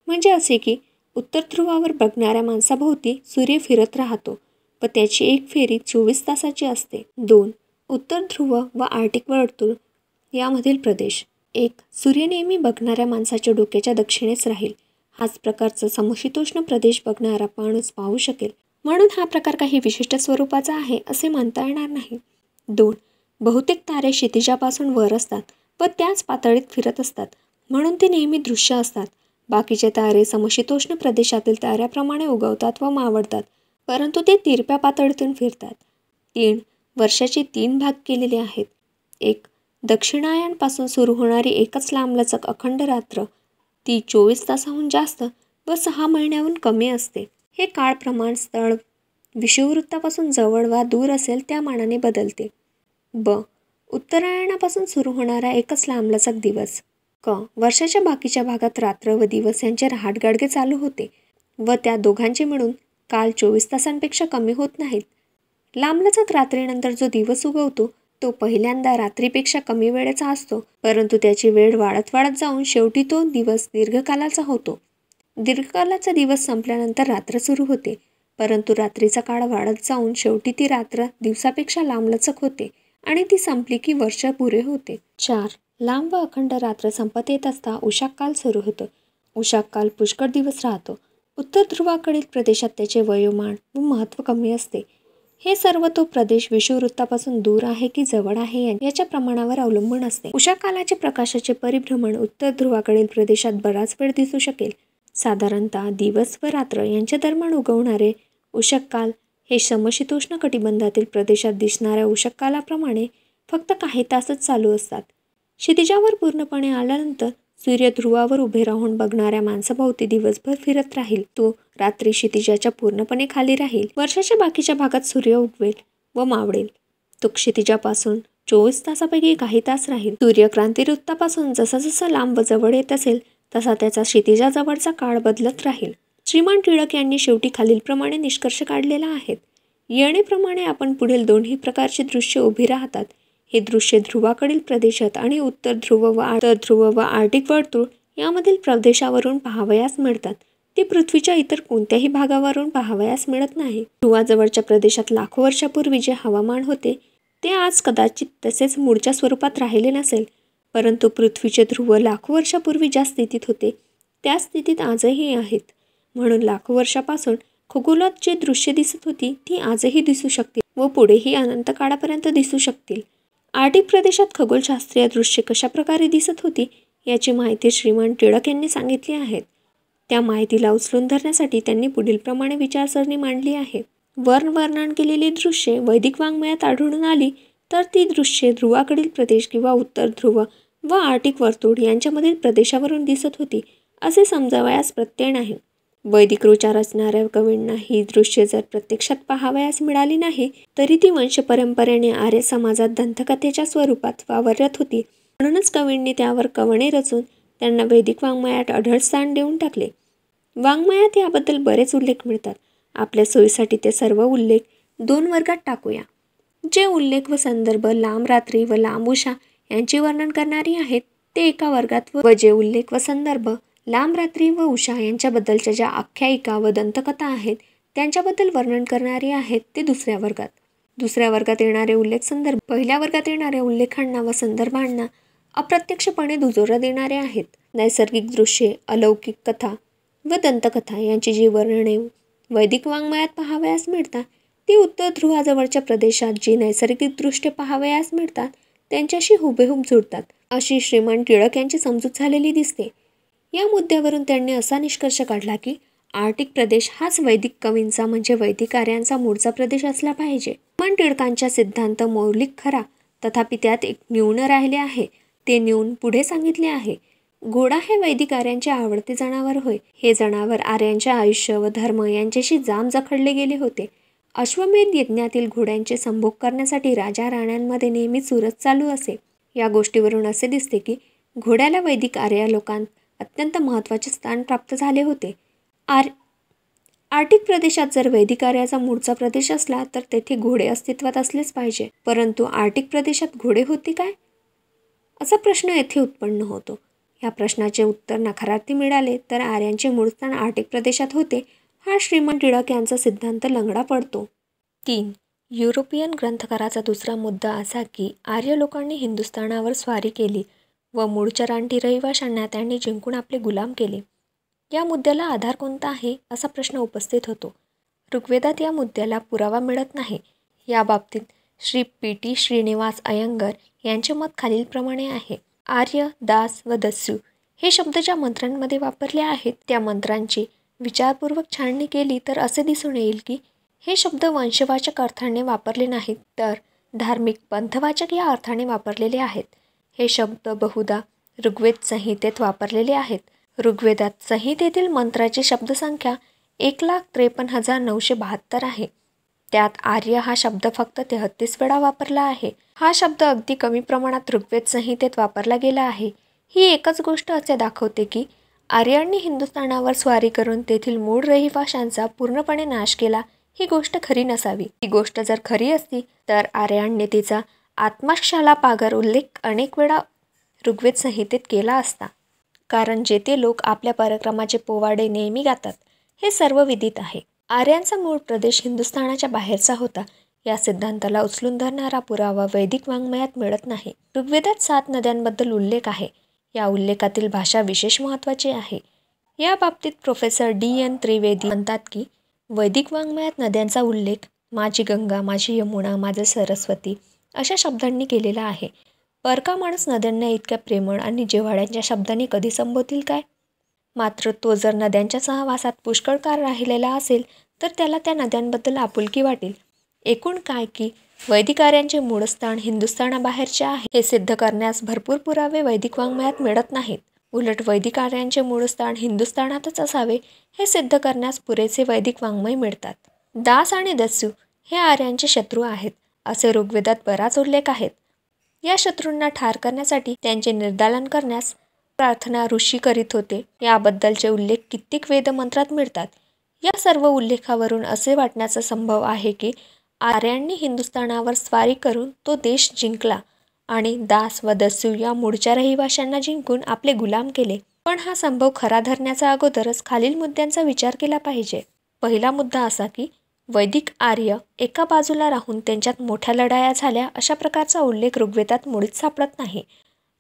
म्हणजे असे की उत्तर ध्रुवावर बघणाऱ्या माणसाभोवती सूर्य फिरत राहतो व त्याची एक फेरी 24 तासाची असते. 2. उत्तर ध्रुव व आर्टिक वर्तुळ यामधील प्रदेश. 1. सूर्य नेहमी बघणाऱ्या माणसाच्या डोक्याच्या दक्षिणेस राहील. हाच प्रकारचा समशीतोष्ण प्रदेश बघणारा माणूस पाहू शकेल. म्हणून हा प्रकार काही विशिष्ट स्वरूपाचा आहे असे म्हणता येणार नाही. 2. बहुतेक तारे क्षितिजापासून वर असतात व त्याच पातळीत फिरत असतात, म्हणून ते नेहमी दृश्य असतात. बाकीचे तारे समशीतोष्ण प्रदेशातील ताऱ्याप्रमाणे उगवतात व मावळतात, परंतु ते तिरप्या पातळीतून फिरतात. 3. वर्षाचे 3 भाग केलेले आहेत. 1. दक्षिणायनापासून सुरू होणारी एकच लांबलचक अखंड रात्र, ती 24 तासाहून जास्त व 6 महिन्याहून कमी असते. हे काळ प्रमाण स्थळ विषुववृत्तापासून जवळ वा दूर असेल त्या मानाने बदलते. ब. उत्तरायणापासून सुरू होणारा एकच लांबलचक दिवस. क. वर्षाच्या बाकीच्या भागात रात्र व दिवस यांचे रहाटगाडगे चालू होते व त्या दोघांचे मिळून काल 24 तासांपेक्षा कमी होत नाहीत. लांबलचक रात्रीनंतर जो दिवस उगवतो तो पहिल्यांदा रात्रीपेक्षा कमी वेळेचा असतो, परंतु त्याची वेळ वाढत वाढत जाऊन शेवटी तो दिवस दीर्घकालाचा होतो. दीर्घकालाचा दिवस संपल्यानंतर रात्र सुरू होते, परंतु रात्रीचा काळ वाढत जाऊन शेवटी ती रात्र दिवसापेक्षा लांबलचक होते आणि ती संपली की वर्ष पुरे होते. 4. लांब व अखंड रात्र संपत येत असता उशाक काल सुरू होतो. उशाक काल पुष्कळ दिवस राहतो. उत्तर ध्रुवाकडील प्रदेशात त्याचे वयोमान व महत्त्व कमी असते. हे सर्व तो प्रदेश विषुववृत्तापासून दूर आहे की जवळ आहे याच्या प्रमाणावर अवलंबून असते. उशाक कालाचे प्रकाशाचे परिभ्रमण उत्तर ध्रुवाकडील प्रदेशात बराच वेळ दिसू शकेल. साधारणतः दिवस व रात्र यांच्या दरम्यान उगवणारे उशाक काल हे समशीतोष्ण कटिबंधातील प्रदेशात दिसणाऱ्या उशाक कालाप्रमाणे फक्त काही तासच चालू असतात. क्षितिजावर पूर्णपणे आल्यानंतर सूर्य ध्रुवावर उभे राहून बघणाऱ्या माणसाभोवती दिवसभर फिरत राहील. तो रात्री क्षितिजाच्या पूर्णपणे खाली राहील. वर्षाच्या बाकीच्या भागात सूर्य उगवेल व मावळेल. तो क्षितिजापासून 24 तासापैकी काही तास राहील. सूर्य क्रांतिवृत्तापासून जसा जसा लांब व जवळ येत असेल तसा त्याचा क्षितिजाजवळचा काळ बदलत राहील. श्रीमान टिळक यांनी शेवटी खालीलप्रमाणे निष्कर्ष काढलेला आहे. येणेप्रमाणे आपण पुढील दोन्ही प्रकारची दृश्य उभी राहतात. हे दृश्य ध्रुवाकडील प्रदेशात आणि उत्तर ध्रुव व आर्टिक वर्तुळ यामधील प्रदेशावरून पाहावयास मिळतात. ते पृथ्वीच्या इतर कोणत्याही भागावरून पाहावयास मिळत नाही. ध्रुवाजवळच्या प्रदेशात लाखो वर्षापूर्वी जे हवामान होते ते आज कदाचित तसेच मूळच्या स्वरूपात राहिले नसेल, परंतु पृथ्वीचे ध्रुव लाखो वर्षापूर्वी ज्या स्थितीत होते त्या स्थितीत आजही आहेत. म्हणून लाखो वर्षापासून खगोलात जे दृश्य दिसत होती ती आजही दिसू शकतील व पुढेही अनंत काळापर्यंत दिसू शकतील. आर्टिक प्रदेशात खगोलशास्त्रीय दृश्ये कशा प्रकारे दिसत होती याची माहिती श्रीमान टिळक यांनी सांगितली आहे. त्या माहितीला उचलून धरण्यासाठी त्यांनी पुढीलप्रमाणे विचारसरणी मांडली आहे. वर्णन केलेली दृश्ये वैदिक वाङ्मयात आढळून आली तर ती दृश्ये ध्रुवाकडील प्रदेश किंवा उत्तर ध्रुव व आर्टिक वर्तुळ यांच्यामधील प्रदेशावरून दिसत होती असे समजावयास प्रत्यय नाही. वैदिक विचार असणाऱ्या कवींना ही दृश्ये जर प्रत्यक्षात पाहावयास मिळाली नाही तरी ती वंशपरंपरेने आर्य समाजात दंतकथेच्या स्वरूपात वावरत होती. म्हणूनच कवींनी त्यावर कवने रचून त्यांना वैदिक वाङ्मयात अढळ स्थान देऊन टाकले. वाङ्मयात याबद्दल बरेच उल्लेख मिळतात. आपल्या सोयीसाठी ते सर्व उल्लेख 2 वर्गात टाकूया. जे उल्लेख व संदर्भ लांब रात्री व लांब उषा यांचे वर्णन करणारी आहेत ते एका वर्गात व जे उल्लेख व संदर्भ लांब रात्री व उषा यांच्याबद्दलच्या ज्या आख्यायिका व दंतकथा आहेत त्यांच्याबद्दल वर्णन करणारे आहेत ते दुसऱ्या वर्गात. दुसऱ्या वर्गात येणारे उल्लेख संदर्भ पहिल्या वर्गात येणाऱ्या उल्लेखांना व संदर्भांना अप्रत्यक्षपणे दुजोरा देणारे आहेत. नैसर्गिक दृश्ये, अलौकिक कथा व दंतकथा यांची जी वर्णने वैदिक वाङ्मयात पाहावयास मिळतात ती उत्तर ध्रुवाजवळच्या प्रदेशात जी नैसर्गिक दृष्ट्ये पाहावयास मिळतात त्यांच्याशी हुबेहूब जुळतात अशी श्रीमान टिळक यांची समजूत झालेली दिसते. या मुद्द्यावरून त्यांनी असा निष्कर्ष काढला की आर्टिक प्रदेश हाच वैदिक कवींचा म्हणजे वैदिक आर्यांचा मूळचा प्रदेश असला पाहिजे. श्रीमान टिळकांचा सिद्धांत मौलिक खरा, तथापि त्यात एक न्यून राहिले आहे. ते न्यून पुढे सांगितले आहे. घोडा हे वैदिक आर्यांचे आवडते जनावर होय. हे जनावर आर्यांचे आयुष्य व धर्म यांच्याशी जाम जखडले गेले होते. अश्वमेध यज्ञातील घोड्यांचे संभोग करण्यासाठी राजा राण्यांमध्ये नेहमी चुरस चालू असे. या गोष्टीवरून असे दिसते की घोड्याला वैदिक आर्य लोकांत अत्यंत महत्त्वाचे स्थान प्राप्त झाले होते. आर्टिक प्रदेशात जर वैदिक आर्याचा मूळचा प्रदेश असला तर तेथे घोडे अस्तित्वात असलेच पाहिजे. परंतु आर्टिक प्रदेशात घोडे होते काय असा प्रश्न येथे उत्पन्न होतो. या प्रश्नाचे उत्तर नकारार्थी मिळाले तर आर्यांचे मूळ स्थान आर्टिक प्रदेशात होते हा श्रीमान टिळक यांचा सिद्धांत लंगडा पडतो. 3. युरोपियन ग्रंथकाराचा दुसरा मुद्दा असा की आर्य लोकांनी हिंदुस्थानावर स्वारी केली व मूळच्या रानटी रहिवाशांना त्यांनी जिंकून आपले गुलाम केले. या मुद्द्याला आधार कोणता आहे असा प्रश्न उपस्थित होतो. ऋग्वेदात या मुद्द्याला पुरावा मिळत नाही. याबाबतीत श्री पी.टी. श्रीनिवास अय्यंगार यांचे मत खालीलप्रमाणे आहे. आर्य, दास व दस्यू हे शब्द ज्या मंत्रांमध्ये वापरले आहेत त्या मंत्रांची विचारपूर्वक छाननी केली तर असे दिसून येईल की हे शब्द वंशवाचक अर्थाने वापरले नाहीत तर धार्मिक पंथवाचक या अर्थाने वापरलेले आहेत. हे शब्द बहुधा ऋग्वेद संहितेत वापरलेले आहेत. ऋग्वेदात संहितेतील मंत्राची शब्दसंख्या 1,53,972 आहे. त्यात आर्य हा शब्द फक्त 33 वेळा वापरला आहे. हा शब्द अगदी कमी प्रमाणात ऋग्वेद संहितेत वापरला गेला आहे. ही एकच गोष्ट असे दाखवते की आर्यांनी हिंदुस्थानावर स्वारी करून तेथील मूळ रहिवाशांचा पूर्णपणे नाश केला. ही गोष्ट खरी नसावी. ही गोष्ट जर खरी असती तर आर्यांनी तिचा आत्मशाला पागर उल्लेख अनेक वेळा ऋग्वेद संहितेत केला असता. कारण जे ते लोक आपल्या पराक्रमाचे पोवाडे नेहमी गातात हे सर्व विदित आहे. आर्यांचा मूळ प्रदेश हिंदुस्थानाच्या बाहेरचा होता. या सिद्धांताला उचलून धरणारा पुरावा वैदिक वाङ्मयात मिळत नाही. ऋग्वेदात 7 नद्यांबद्दल उल्लेख आहे. या उल्लेखातील भाषा विशेष महत्त्वाची आहे. या बाबतीत प्रोफेसर D.N. त्रिवेदी म्हणतात की वैदिक वाङ्मयात नद्यांचा उल्लेख माझी गंगा, माझी यमुना, माझे सरस्वती अशा शब्दांनी केलेला आहे. परका माणूस नद्यांना इतक्या प्रेमळ आणि जिव्हाळ्याच्या शब्दांनी कधी संबोधतील काय? मात्र तो जर नद्यांच्या सहवासात पुष्कळ काळ राहिलेला असेल तर त्याला त्या नद्यांबद्दल आपुलकी वाटेल. एकूण काय की वैदिक आर्यांचे मूळस्थान हिंदुस्थानाबाहेरचे आहे हे सिद्ध करण्यास भरपूर पुरावे वैदिक वाङ्मयात मिळत नाहीत. उलट वैदिक आर्यांचे मूळस्थान हिंदुस्थानातच असावे हे सिद्ध करण्यास पुरेसे वैदिक वाङ्मय मिळतात. दास आणि दस्यू हे आर्यांचे शत्रू आहेत असे ऋग्वेदात बराच उल्लेख आहेत. या शत्रूंना ठार करण्यासाठी त्यांचे निर्दालन करण्यास प्रार्थना ऋषी करीत होते याबद्दलचे उल्लेख कित्येक वेदमंत्रात मिळतात. या सर्व उल्लेखावरून असे वाटण्याचा संभव आहे की आर्यांनी हिंदुस्थानावर स्वारी करून तो देश जिंकला आणि दास व दस्यू या मूळच्या रहिवाशांना जिंकून आपले गुलाम केले. पण हा संभव खरा धरण्याचा अगोदरच खालील मुद्द्यांचा विचार केला पाहिजे. पहिला मुद्दा असा की वैदिक आर्य एका बाजूला राहून त्यांच्यात मोठ्या लढाया झाल्या अशा प्रकारचा उल्लेख ऋग्वेदात मुळीच सापडत नाही.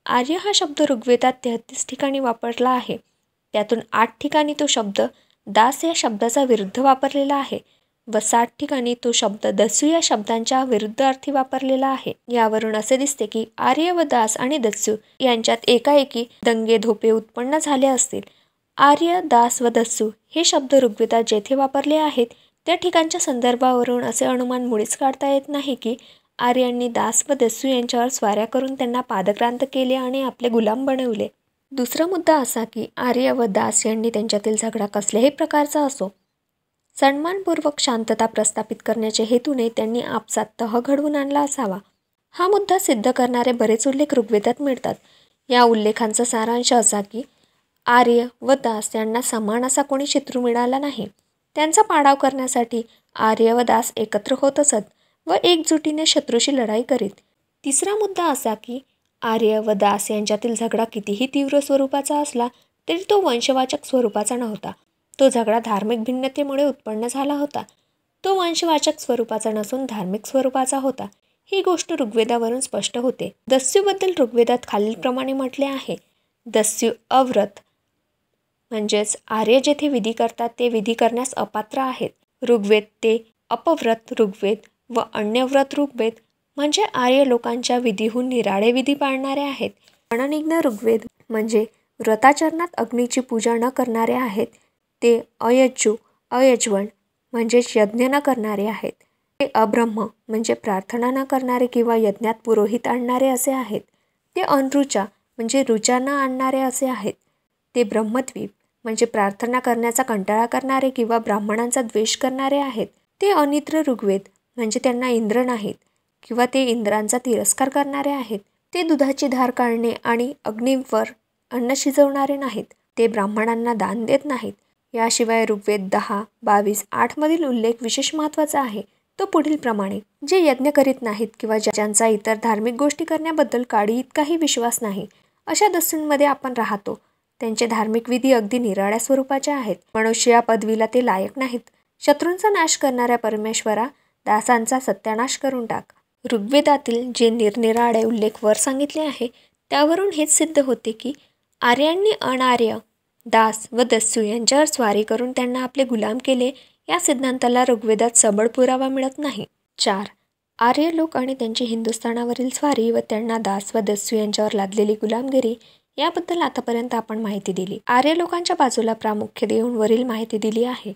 आर्य हा शब्द ऋग्वेदात 33 ठिकाणी वापरला आहे. त्यातून 8 ठिकाणी तो शब्द दास या शब्दाचा विरुद्ध वापरलेला आहे व 60 ठिकाणी तो शब्द दस्यू या शब्दांच्या विरुद्ध अर्थी वापरलेला आहे. यावरून असे दिसते की आर्य व दास आणि दस्यू यांच्यात एकाएकी दंगे धोपे उत्पन्न झाले असतील. आर्य, दास व दस्यू हे शब्द ऋग्वेदात जेथे वापरले आहेत त्या ठिकाणच्या संदर्भावरून असे अनुमान मुळीच काढता येत नाही की आर्यांनी दास व दस्यू यांच्यावर स्वाऱ्या करून त्यांना पादक्रांत केले आणि आपले गुलाम बनवले. दुसरा मुद्दा असा की आर्य व दास यांनी त्यांच्यातील झगडा कसल्याही प्रकारचा असो सन्मानपूर्वक शांतता प्रस्थापित करण्याच्या हेतूने त्यांनी आपसात तह घडवून आणला असावा. हा मुद्दा सिद्ध करणारे बरेच उल्लेख ऋग्वेदात मिळतात. या उल्लेखांचा सारांश असा की आर्य व दास यांना समान असा कोणी शत्रू मिळाला नाही. त्यांचा पाडाव करण्यासाठी आर्य व दास एकत्र होत असत व एकजुटीने शत्रूशी लढाई करीत. तिसरा मुद्दा असा की आर्य व दास यांच्यातील झगडा कितीही तीव्र स्वरूपाचा असला तरी तो वंशवाचक स्वरूपाचा नव्हता. तो झगडा धार्मिक भिन्नतेमुळे उत्पन्न झाला होता. तो वंशवाचक स्वरूपाचा नसून धार्मिक स्वरूपाचा होता. ही गोष्ट ऋग्वेदावरून स्पष्ट होते. दस्यूबद्दल ऋग्वेदात खालीलप्रमाणे म्हटले आहे. दस्यू अव्रत म्हणजेच आर्य जेथे विधी करतात ते विधी करण्यास अपात्र आहेत. ऋग्वेद ते अपव्रत ऋग्वेद व अन्यव्रत ऋग्वेद म्हणजे आर्य लोकांच्या विधीहून निराळे विधी पाळणारे आहेत. अननिग्न ऋग्वेद म्हणजे व्रताचरणात अग्नीची पूजा न करणारे आहेत. ते अयज्जू अयज्वण म्हणजेच यज्ञ न करणारे आहेत. ते अब्रह्म म्हणजे प्रार्थना न करणारे किंवा यज्ञात पुरोहित आणणारे असे आहेत. ते अनऋचा म्हणजे ऋचा न आणणारे असे आहेत. ते ब्रह्मद्वीप म्हणजे प्रार्थना करण्याचा कंटाळा करणारे किंवा ब्राह्मणांचा द्वेष करणारे आहेत. ते अनिद्र ऋग्वेद म्हणजे त्यांना इंद्र नाहीत किंवा ते इंद्रांचा तिरस्कार करणारे आहेत. ते दुधाची धार काढणे आणि अग्नीवर अन्न शिजवणारे नाहीत. ते ब्राह्मणांना दान देत नाहीत. याशिवाय ऋग्वेद 10, 22, 8 मधील उल्लेख विशेष महत्त्वाचा आहे. तो पुढील प्रमाणे जे यज्ञ करीत नाहीत किंवा ज्यांचा इतर धार्मिक गोष्टी करण्याबद्दल काडी इतकाही विश्वास नाही अशा दस्यूंमध्ये आपण राहतो. त्यांचे धार्मिक विधी अगदी निराळ्या स्वरूपाचे आहेत. मनुष्य या पदवीला ते लायक नाहीत. शत्रूंचा नाश करणाऱ्या परमेश्वरा दासांचा सत्यानाश करून टाक. ऋग्वेदातील जे निरनिराळे उल्लेख वर सांगितले आहे त्यावरून हेच सिद्ध होते की आर्यांनी अनार्य, दास व दस्यू यांच्यावर स्वारी करून त्यांना आपले गुलाम केले या सिद्धांताला ऋग्वेदात सबळ पुरावा मिळत नाही. 4. आर्य लोक आणि त्यांची हिंदुस्थानावरील स्वारी व त्यांना दास व दस्यू यांच्यावर लादलेली गुलामगिरी याबद्दल आतापर्यंत आपण माहिती दिली. आर्य लोकांच्या बाजूला प्रामुख्य देऊन वरील माहिती दिली आहे.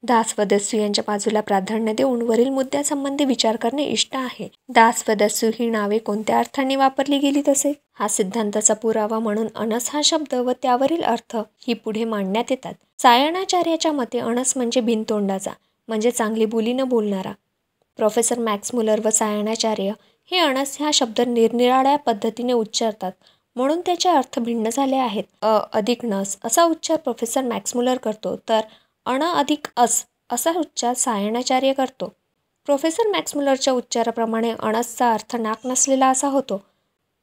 दास व दस्यू यांच्या बाजूला प्राधान्य देऊन वरील मुद्द्यासंबंधी विचार करणे इष्ट आहे. दास व दस्यू ही नावे कोणत्या अर्थाने वापरली गेली तसे हा सिद्धांताचा पुरावा म्हणून अनस हा शब्द व त्यावरील अर्थ ही पुढे मांडण्यात येतात. सायणाचार्याच्या मते अनस म्हणजे बिनतोंडाचा म्हणजे चांगली बोली न बोलणारा. प्रोफेसर मॅक्स मुलर व सायणाचार्य हे अनस हा शब्द निरनिराळ्या पद्धतीने उच्चारतात म्हणून त्याचे अर्थ भिन्न झाले आहेत. अधिक नस असा उच्चार प्रोफेसर मॅक्स मुलर करतो तर अण अधिक अस असा उच्चार सायणाचार्य करतो. प्रोफेसर मॅक्स मुलरच्या उच्चाराप्रमाणे अणसचा अर्थ नाक नसलेला असा होतो.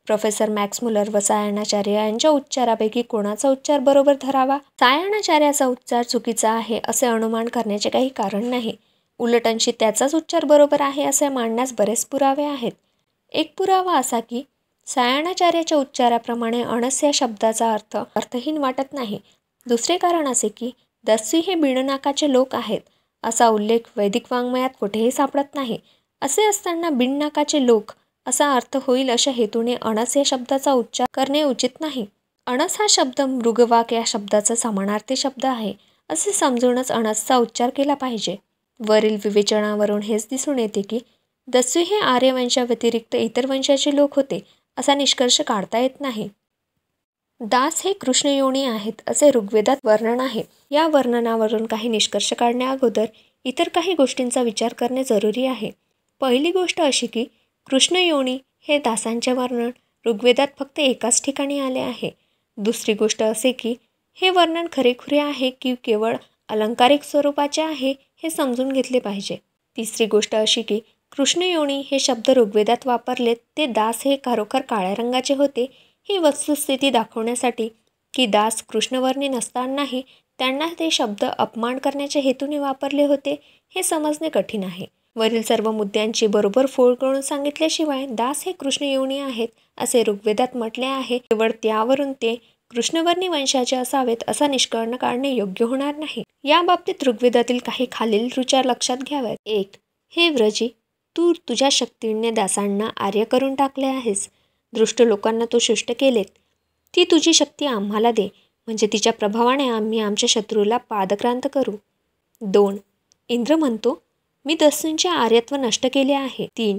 प्रोफेसर मॅक्स मुलर व सायणाचार्य यांच्या उच्चारापैकी कोणाचा उच्चार बरोबर धरावा? सायणाचार्याचा उच्चार चुकीचा आहे असे अनुमान करण्याचे काही कारण नाही. उलटंशी त्याचाच उच्चार बरोबर आहे असे मांडण्यास बरेच पुरावे आहेत. एक पुरावा असा की सायणाचार्याच्या उच्चाराप्रमाणे अणस या शब्दाचा अर्थ अर्थहीन वाटत नाही. दुसरे कारण असे की दस्यू हे बिननाकाचे लोक आहेत असा उल्लेख वैदिक वाङ्मयात कुठेही सापडत नाही. असे असताना बिननाकाचे लोक असा अर्थ होईल अशा हेतूने अणस या शब्दाचा उच्चार करणे उचित नाही. अणस हा शब्द मृगवाक या शब्दाचा समानार्थी शब्द आहे असे समजूनच अणसचा उच्चार केला पाहिजे. वरील विवेचनावरून हेच दिसून येते की दस्यू हे आर्य वंशाव्यतिरिक्त इतर वंशाचे लोक होते असा निष्कर्ष काढता येत नाही. दास हे कृष्णयोनी आहेत असे ऋग्वेदात वर्णन आहे. या वर्णनावरून काही निष्कर्ष काढण्याअगोदर इतर काही गोष्टींचा विचार करणे जरुरी आहे. पहिली गोष्ट अशी की कृष्णयोनी हे दासांचे वर्णन ऋग्वेदात फक्त एकाच ठिकाणी आले आहे. दुसरी गोष्ट असे की हे वर्णन खरेखुरे आहे की केवळ अलंकारिक स्वरूपाचे आहे हे समजून घेतले पाहिजे. तिसरी गोष्ट अशी की कृष्णयोनी हे शब्द ऋग्वेदात वापरलेत ते दास हे खरोखर काळ्या रंगाचे होते ही वस्तुस्थिती दाखवण्यासाठी की दास कृष्णवर्णी नसतानाही त्यांना ते शब्द अपमान करण्याच्या हेतूने वापरले होते हे समजणे कठीण आहे. वरील सर्व मुद्द्यांची बरोबर फोड करून सांगितल्याशिवाय दास हे कृष्णयोनी आहेत असे ऋग्वेदात म्हटले आहे केवळ त्यावरून ते कृष्णवर्णी वंशाचे असावेत असा निष्कर्ण काढणे योग्य होणार नाही. या बाबतीत ऋग्वेदातील काही खालील विचार लक्षात घ्याव्यात. 1. हे व्रजी, तू तुझ्या शक्तीने दासांना आर्य करून टाकले आहेस. दृष्ट लोकांना तू शिष्ट केलेत. ती तुझी शक्ती आम्हाला दे म्हणजे तिच्या प्रभावाने आम्ही आमच्या शत्रूला पादक्रांत करू. 2. इंद्र म्हणतो मी दस्यूंचे आर्यत्व नष्ट केले आहे. 3.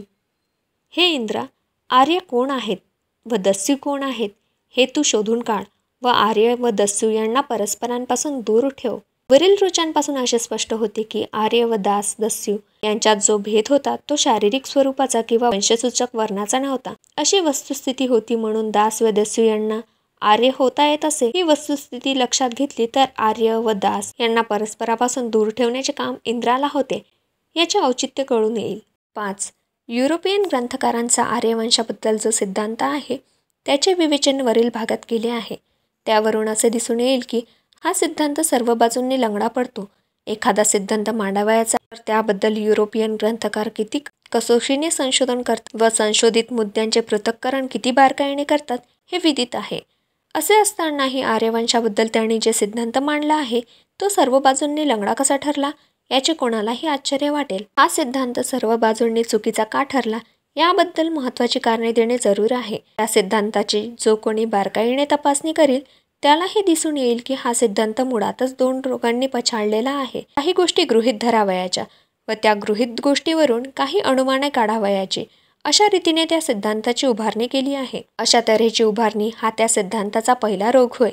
हे इंद्रा, आर्य कोण आहेत व दस्यू कोण आहेत हे तू शोधून काढ व आर्य व दस्यू यांना परस्परांपासून दूर ठेव. वरील रुचांपासून असे स्पष्ट होते की आर्य व दास दस्यू यांच्यात जो भेद होता तो शारीरिक स्वरूपाचा किंवा वंशसूचक वर्णाचा नव्हता. अशी वस्तुस्थिती होती म्हणून दास व दस्यू यांना आर्य होता येत असे. ही वस्तुस्थिती लक्षात घेतली तर आर्य व दास यांना परस्परापासून दूर ठेवण्याचे काम इंद्राला होते याचे औचित्य कळून येईल. 5. युरोपियन ग्रंथकारांचा आर्यवंशाबद्दल जो सिद्धांत आहे त्याचे विवेचन वरील भागात केले आहे. त्यावरून असे दिसून येईल की हा सिद्धांत सर्व बाजूंनी लंगडा पडतो. एखादा सिद्धांत मांडावयाचा तर त्याबद्दल युरोपियन ग्रंथकार किती कसोशीने संशोधन करतात व संशोधित मुद्द्यांचे पृथक्करण किती बारकाईने करतात हे विदित आहे. असे असतानाही आर्यवंशाबद्दल त्यांनी जे सिद्धांत मांडला आहे तो सर्व बाजूंनी लंगडा कसा ठरला याचे कोणालाही आश्चर्य वाटेल. हा सिद्धांत सर्व बाजूंनी चुकीचा का ठरला याबद्दल महत्त्वाची कारणे देणे जरूर आहे. या सिद्धांताची जो कोणी बारकाईने तपासणी करील त्याला हे दिसून येईल की हा सिद्धांत मुळातच 2 रोगांनी पछाडलेला आहे. काही गोष्टी गृहीत धरावयाच्या व त्या गृहीत गोष्टीवरून काही अनुमाने काढावयाची अशा रीतीने त्या सिद्धांताची उभारणी केली आहे. अशा तऱ्हेची उभारणी हा त्या सिद्धांताचा पहिला रोग होय.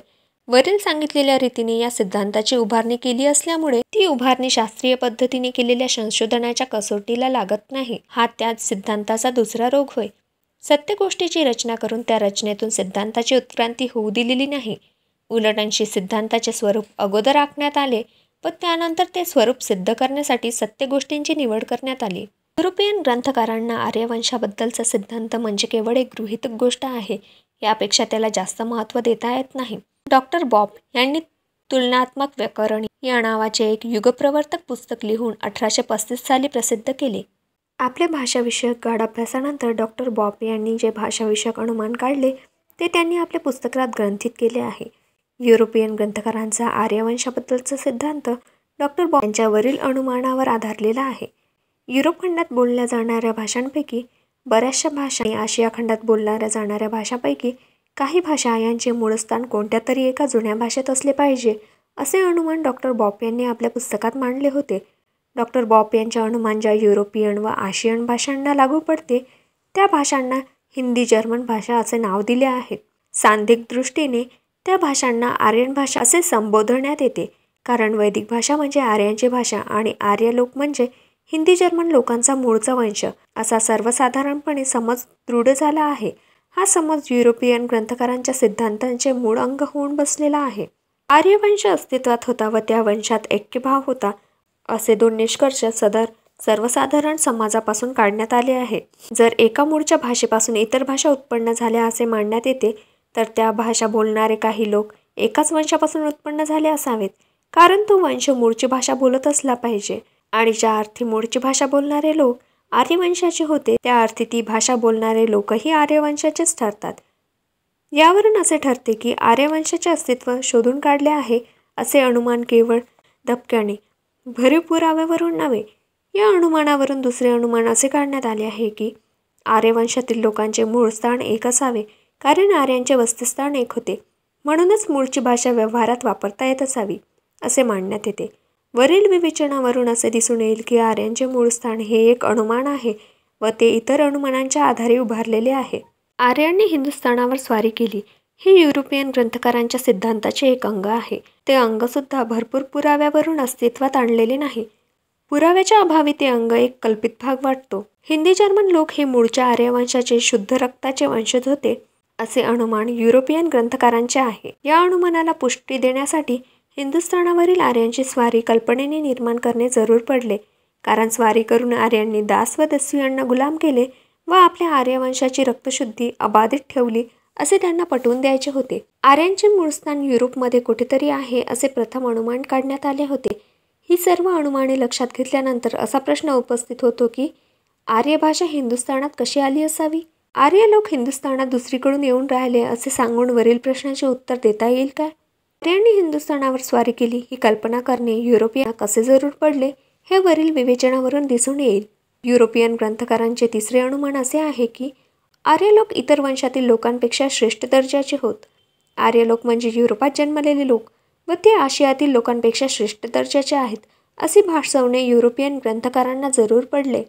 वरील सांगितलेल्या रीतीने या सिद्धांताची उभारणी केली असल्यामुळे ती उभारणी शास्त्रीय पद्धतीने केलेल्या संशोधनाच्या कसोटीला लागत नाही हा त्या सिद्धांताचा दुसरा रोग होय. सत्य गोष्टीची रचना करून त्या रचनेतून सिद्धांताची उत्क्रांती होऊ दिलेली नाही. उलटंशी सिद्धांताचे स्वरूप अगोदर आखण्यात आले पण त्यानंतर ते स्वरूप सिद्ध करण्यासाठी सत्य गोष्टींची निवड करण्यात आली. युरोपियन ग्रंथकारांना आर्यवंशाबद्दलचा सिद्धांत म्हणजे केवळ एक गृहीतक गोष्ट आहे यापेक्षा त्याला जास्त महत्त्व देता येत नाही. डॉक्टर बॉब यांनी तुलनात्मक व्याकरण या नावाचे एक युगप्रवर्तक पुस्तक लिहून 1835 साली प्रसिद्ध केले. आपल्या भाषाविषयक गाढ अभ्यासानंतर डॉक्टर बॉब यांनी जे भाषाविषयक अनुमान काढले ते त्यांनी आपल्या पुस्तकात ग्रंथित केले आहे. युरोपियन ग्रंथकारांचा आर्यवंशाबद्दलचा सिद्धांत डॉक्टर बॉप यांच्यावरील अनुमानावर आधारलेला आहे. युरोप खंडात बोलल्या जाणाऱ्या भाषांपैकी बऱ्याचशा भाषा आणि आशिया खंडात बोलल्या जाणाऱ्या भाषांपैकी काही भाषा यांचे मूळस्थान कोणत्या तरी एका जुन्या भाषेत असले पाहिजे, असे अनुमान डॉक्टर बॉप यांनी आपल्या पुस्तकात मांडले होते. डॉक्टर बॉप यांचे अनुमान ज्या युरोपियन व आशियन भाषांना लागू पडते त्या भाषांना हिंदी जर्मन भाषा असे नाव दिले आहे. सांधिक दृष्टीने त्या भाषांना आर्यन भाषा असे संबोधण्यात येते, कारण वैदिक भाषा म्हणजे आर्यांची भाषा आणि आर्य लोक म्हणजे हिंदी जर्मन लोकांचा मूळचा वंश असा सर्वसाधारणपणे समज दृढ झाला आहे. हा समज युरोपियन ग्रंथकारांच्या सिद्धांतांचे मूळ अंग होऊन बसलेला आहे. आर्यवंश अस्तित्वात होता व त्या वंशात ऐक्यभाव होता असे 2 निष्कर्ष सदर सर्वसाधारण समाजापासून काढण्यात आले आहेत. जर एका मूळच्या भाषेपासून इतर भाषा उत्पन्न झाल्या असे मानण्यात येते तर त्या भाषा बोलणारे काही लोक एकाच वंशापासून उत्पन्न झाले असावेत, कारण तो वंश मूळची भाषा बोलत असला पाहिजे आणि ज्या अर्थी मूळची भाषा बोलणारे लोक आर्यवंशाचे होते त्या अर्थी ती भाषा बोलणारे लोकही आर्यवंशाचेच ठरतात. यावरून असे ठरते की आर्यवंशाचे अस्तित्व शोधून काढले आहे असे अनुमान केवळ धपक्याने, भरीव पुराव्यावरून नव्हे. या अनुमानावरून दुसरे अनुमान असे काढण्यात आले आहे की आर्यवंशातील लोकांचे मूळ स्थान एक असावे, कारण आर्यांचे वसतिस्थान एक होते, म्हणूनच मूळची भाषा व्यवहारात वापरता येत असावी असे मानण्यात येते. वरील विवेचनावरून असे दिसून येईल की आर्यांचे मूळ स्थान हे एक अनुमान आहे व ते इतर अनुमानांच्या आधारे उभारलेले आहे. आर्यांनी हिंदुस्थानावर स्वारी केली हे युरोपियन ग्रंथकारांच्या सिद्धांताचे एक अंग आहे. ते अंगसुद्धा भरपूर पुराव्यावरून अस्तित्वात आणलेले नाही. पुराव्याच्या अभावी ते अंग एक कल्पित भाग वाटतो. हिंदी जर्मन लोक हे मूळच्या आर्यवंशाचे शुद्ध रक्ताचे वंशज होते असे अनुमान युरोपियन ग्रंथकारांचे आहे. या अनुमानाला पुष्टी देण्यासाठी हिंदुस्थानावरील आर्यांची स्वारी कल्पनेने निर्माण करणे जरूर पडले, कारण स्वारी करून आर्यांनी दास व दस्यू यांना गुलाम केले व आपल्या आर्यवंशाची रक्तशुद्धी अबाधित ठेवली असे त्यांना पटवून द्यायचे होते. आर्यांचे मूळस्थान युरोपमध्ये कुठेतरी आहे असे प्रथम अनुमान काढण्यात आले होते. ही सर्व अनुमाने लक्षात घेतल्यानंतर असा प्रश्न उपस्थित होतो की आर्य भाषा हिंदुस्थानात कशी आली असावी? आर्य लोक हिंदुस्थानात दुसरीकडून येऊन राहिले असे सांगून वरील प्रश्नाचे उत्तर देता येईल का? आर्यांनी हिंदुस्थानावर स्वारी केली ही कल्पना करणे युरोपियन कसे जरूर पडले हे वरील विवेचनावरून दिसून येईल. युरोपियन ग्रंथकारांचे तिसरे अनुमान असे आहे की आर्य लोक इतर वंशातील लोकांपेक्षा श्रेष्ठ दर्जाचे होत. आर्य लोक म्हणजे युरोपात जन्मलेले लोक व ते आशियातील लोकांपेक्षा श्रेष्ठ दर्जाचे आहेत असे भासवणे युरोपियन ग्रंथकारांना जरूर पडले.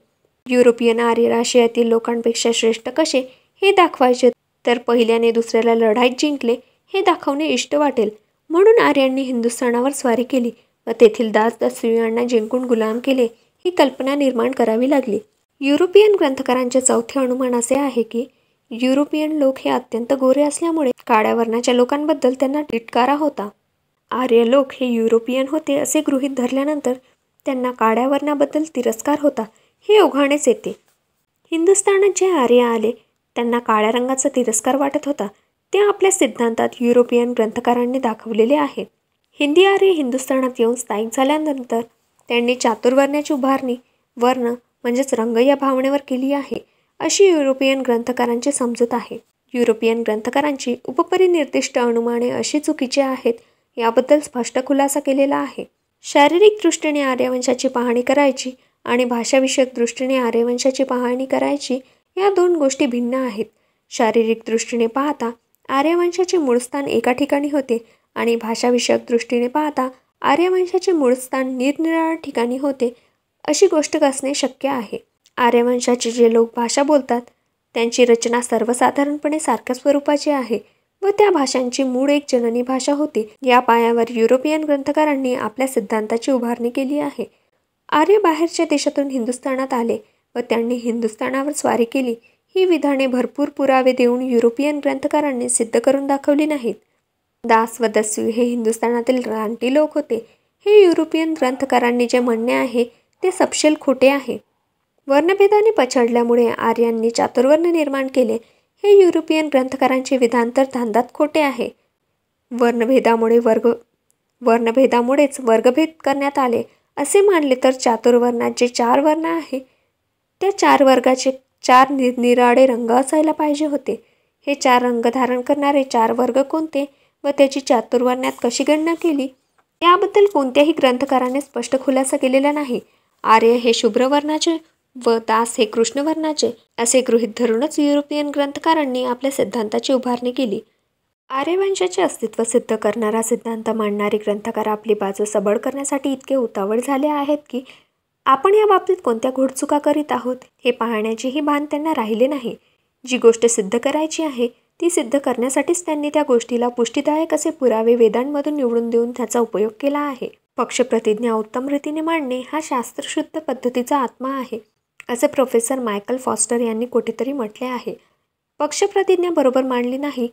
युरोपियन आर्य आशियातील लोकांपेक्षा श्रेष्ठ कसे हे दाखवायचे तर पहिल्याने दुसऱ्याला लढाईत जिंकले हे दाखवणे इष्ट वाटेल, म्हणून आर्यांनी हिंदुस्थानावर स्वारी केली व तेथील दास दस्यू यांना जिंकून गुलाम केले ही कल्पना निर्माण करावी लागली. युरोपियन ग्रंथकारांचे चौथे अनुमान असे आहे की युरोपियन लोक हे अत्यंत गोरे असल्यामुळे काळ्या वर्णाच्या लोकांबद्दल त्यांना तिटकारा होता. आर्य लोक हे युरोपियन होते असे गृहीत धरल्यानंतर त्यांना काळ्या वर्णाबद्दल तिरस्कार होता हे ओघानेच येते. हिंदुस्थानात जे आर्य आले त्यांना काळ्या रंगाचा तिरस्कार वाटत होता ते आपल्या सिद्धांतात युरोपियन ग्रंथकारांनी दाखवलेले आहे. हिंदी आर्य हिंदुस्थानात येऊन स्थायिक झाल्यानंतर त्यांनी चातुर्वर्ण्याची उभारणी वर्ण म्हणजेच रंग या भावनेवर केली आहे अशी युरोपियन ग्रंथकारांची समजूत आहे. युरोपियन ग्रंथकारांची उपपरिनिर्दिष्ट अनुमाने अशी चुकीची आहेत याबद्दल स्पष्ट खुलासा केलेला आहे. शारीरिक दृष्टीने आर्यवंशाची पाहणी करायची आणि भाषाविषयक दृष्टीने आर्यवंशाची पाहणी करायची या 2 गोष्टी भिन्न आहेत. शारीरिक दृष्टीने पाहता आर्यवंशाचे मूळस्थान एका ठिकाणी होते आणि भाषाविषयक दृष्टीने पाहता आर्यवंशाचे मूळस्थान निरनिराळ्या ठिकाणी होते अशी गोष्ट असणे शक्य आहे. आर्यवंशाचे जे लोक भाषा बोलतात त्यांची रचना सर्वसाधारणपणे सारख्या स्वरूपाची आहे व त्या भाषांची मूळ एक जननी भाषा होती. या पायावर युरोपियन ग्रंथकारांनी आपल्या सिद्धांताची उभारणी केली आहे. आर्य बाहेरच्या देशातून हिंदुस्थानात आले व त्यांनी हिंदुस्थानावर स्वारी केली ही विधाने भरपूर पुरावे देऊन युरोपियन ग्रंथकारांनी सिद्ध करून दाखवली नाहीत. दास व दस्यू हे हिंदुस्थानातील रानटी लोक होते हे युरोपियन ग्रंथकारांनी जे म्हणणे आहे ते सपशेल खोटे आहे. वर्णभेदाने पछाडल्यामुळे आर्यांनी चातुर्वर्ण निर्माण केले हे युरोपियन ग्रंथकारांचे विधान तर धांदात खोटे आहे. वर्णभेदामुळेच वर्गभेद करण्यात आले असे मानले तर चातुर्वर्णात जे 4 वर्ण आहे त्या 4 वर्गाचे 4 निरनिराळे रंग असायला पाहिजे होते. हे 4 रंग धारण करणारे 4 वर्ग कोणते व त्याची चातुर्वर्ण्यात कशी गणना केली याबद्दल कोणत्याही ग्रंथकाराने स्पष्ट खुलासा केलेला नाही. आर्य हे शुभ्र वर्णाचे व दास हे कृष्ण वर्णाचे असे गृहीत धरूनच युरोपियन ग्रंथकारांनी आपल्या सिद्धांताची उभारणी केली. आर्यवंशाचे अस्तित्व सिद्ध करणारा सिद्धांत मांडणारे ग्रंथकार आपली बाजू सबळ करण्यासाठी इतके उतावळ झाले आहेत की आपण या बाबतीत कोणत्या घोडचुका करीत आहोत हे पाहण्याचेही भान त्यांना राहिले नाही. जी गोष्ट सिद्ध करायची आहे ती सिद्ध करण्यासाठीच त्यांनी त्या गोष्टीला पुष्टीदायक असे पुरावे वेदांमधून निवडून देऊन त्याचा उपयोग केला आहे. पक्षप्रतिज्ञा उत्तम रीतीने मांडणे हा शास्त्रशुद्ध पद्धतीचा आत्मा आहे असे प्रोफेसर मायकल फॉस्टर यांनी कुठेतरी म्हटले आहे. पक्षप्रतिज्ञा बरोबर मांडली नाही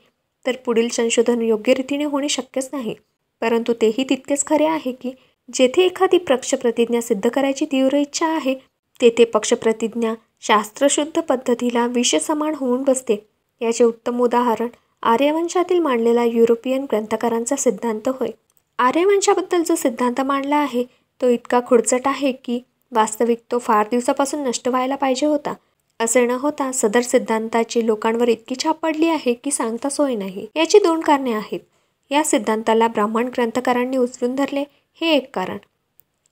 तर पुढील संशोधन योग्य रीतीने होणे शक्यच नाही. परंतु तेही तितकेच खरे आहे की जेथे एखादी पक्षप्रतिज्ञा सिद्ध करायची तीव्र इच्छा आहे तेथे पक्षप्रतिज्ञा शास्त्रशुद्ध पद्धतीला विषसमान होऊन बसते. याचे उत्तम उदाहरण आर्यवंशातील मांडलेला युरोपियन ग्रंथकारांचा सिद्धांत होय. आर्यवंशाबद्दल जो सिद्धांत मांडला आहे तो इतका खुडचट आहे की वास्तविक तो फार दिवसापासून नष्ट व्हायला पाहिजे होता. असे न होता सदर सिद्धांताची लोकांवर इतकी छाप पडली आहे की सांगता सोय नाही. याची 2 कारणे आहेत. या सिद्धांताला ब्राह्मण ग्रंथकारांनी उचलून धरले हे एक कारण.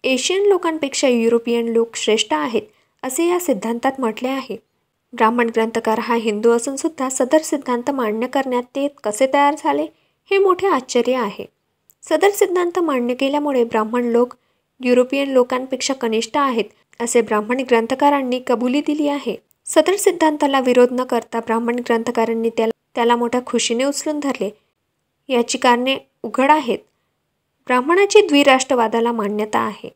एशियन लोकांपेक्षा युरोपियन लोक श्रेष्ठ आहेत असे या सिद्धांतात म्हटले आहे. ब्राह्मण ग्रंथकार हा हिंदू असून सुद्धा सदर सिद्धांत मान्य करण्यात ते कसे तयार झाले हे मोठे आश्चर्य आहे. सदर सिद्धांत मान्य केल्यामुळे ब्राह्मण लोक युरोपियन लोकांपेक्षा कनिष्ठ आहेत असे ब्राह्मण ग्रंथकारांनी कबुली दिली आहे. सदर सिद्धांताला विरोध न करता ब्राह्मण ग्रंथकारांनी त्याला मोठ्या खुशीने उचलून धरले. याची कारणे उघड आहेत. ब्राह्मणाची द्विराष्ट्रवादाला मान्यता आहे.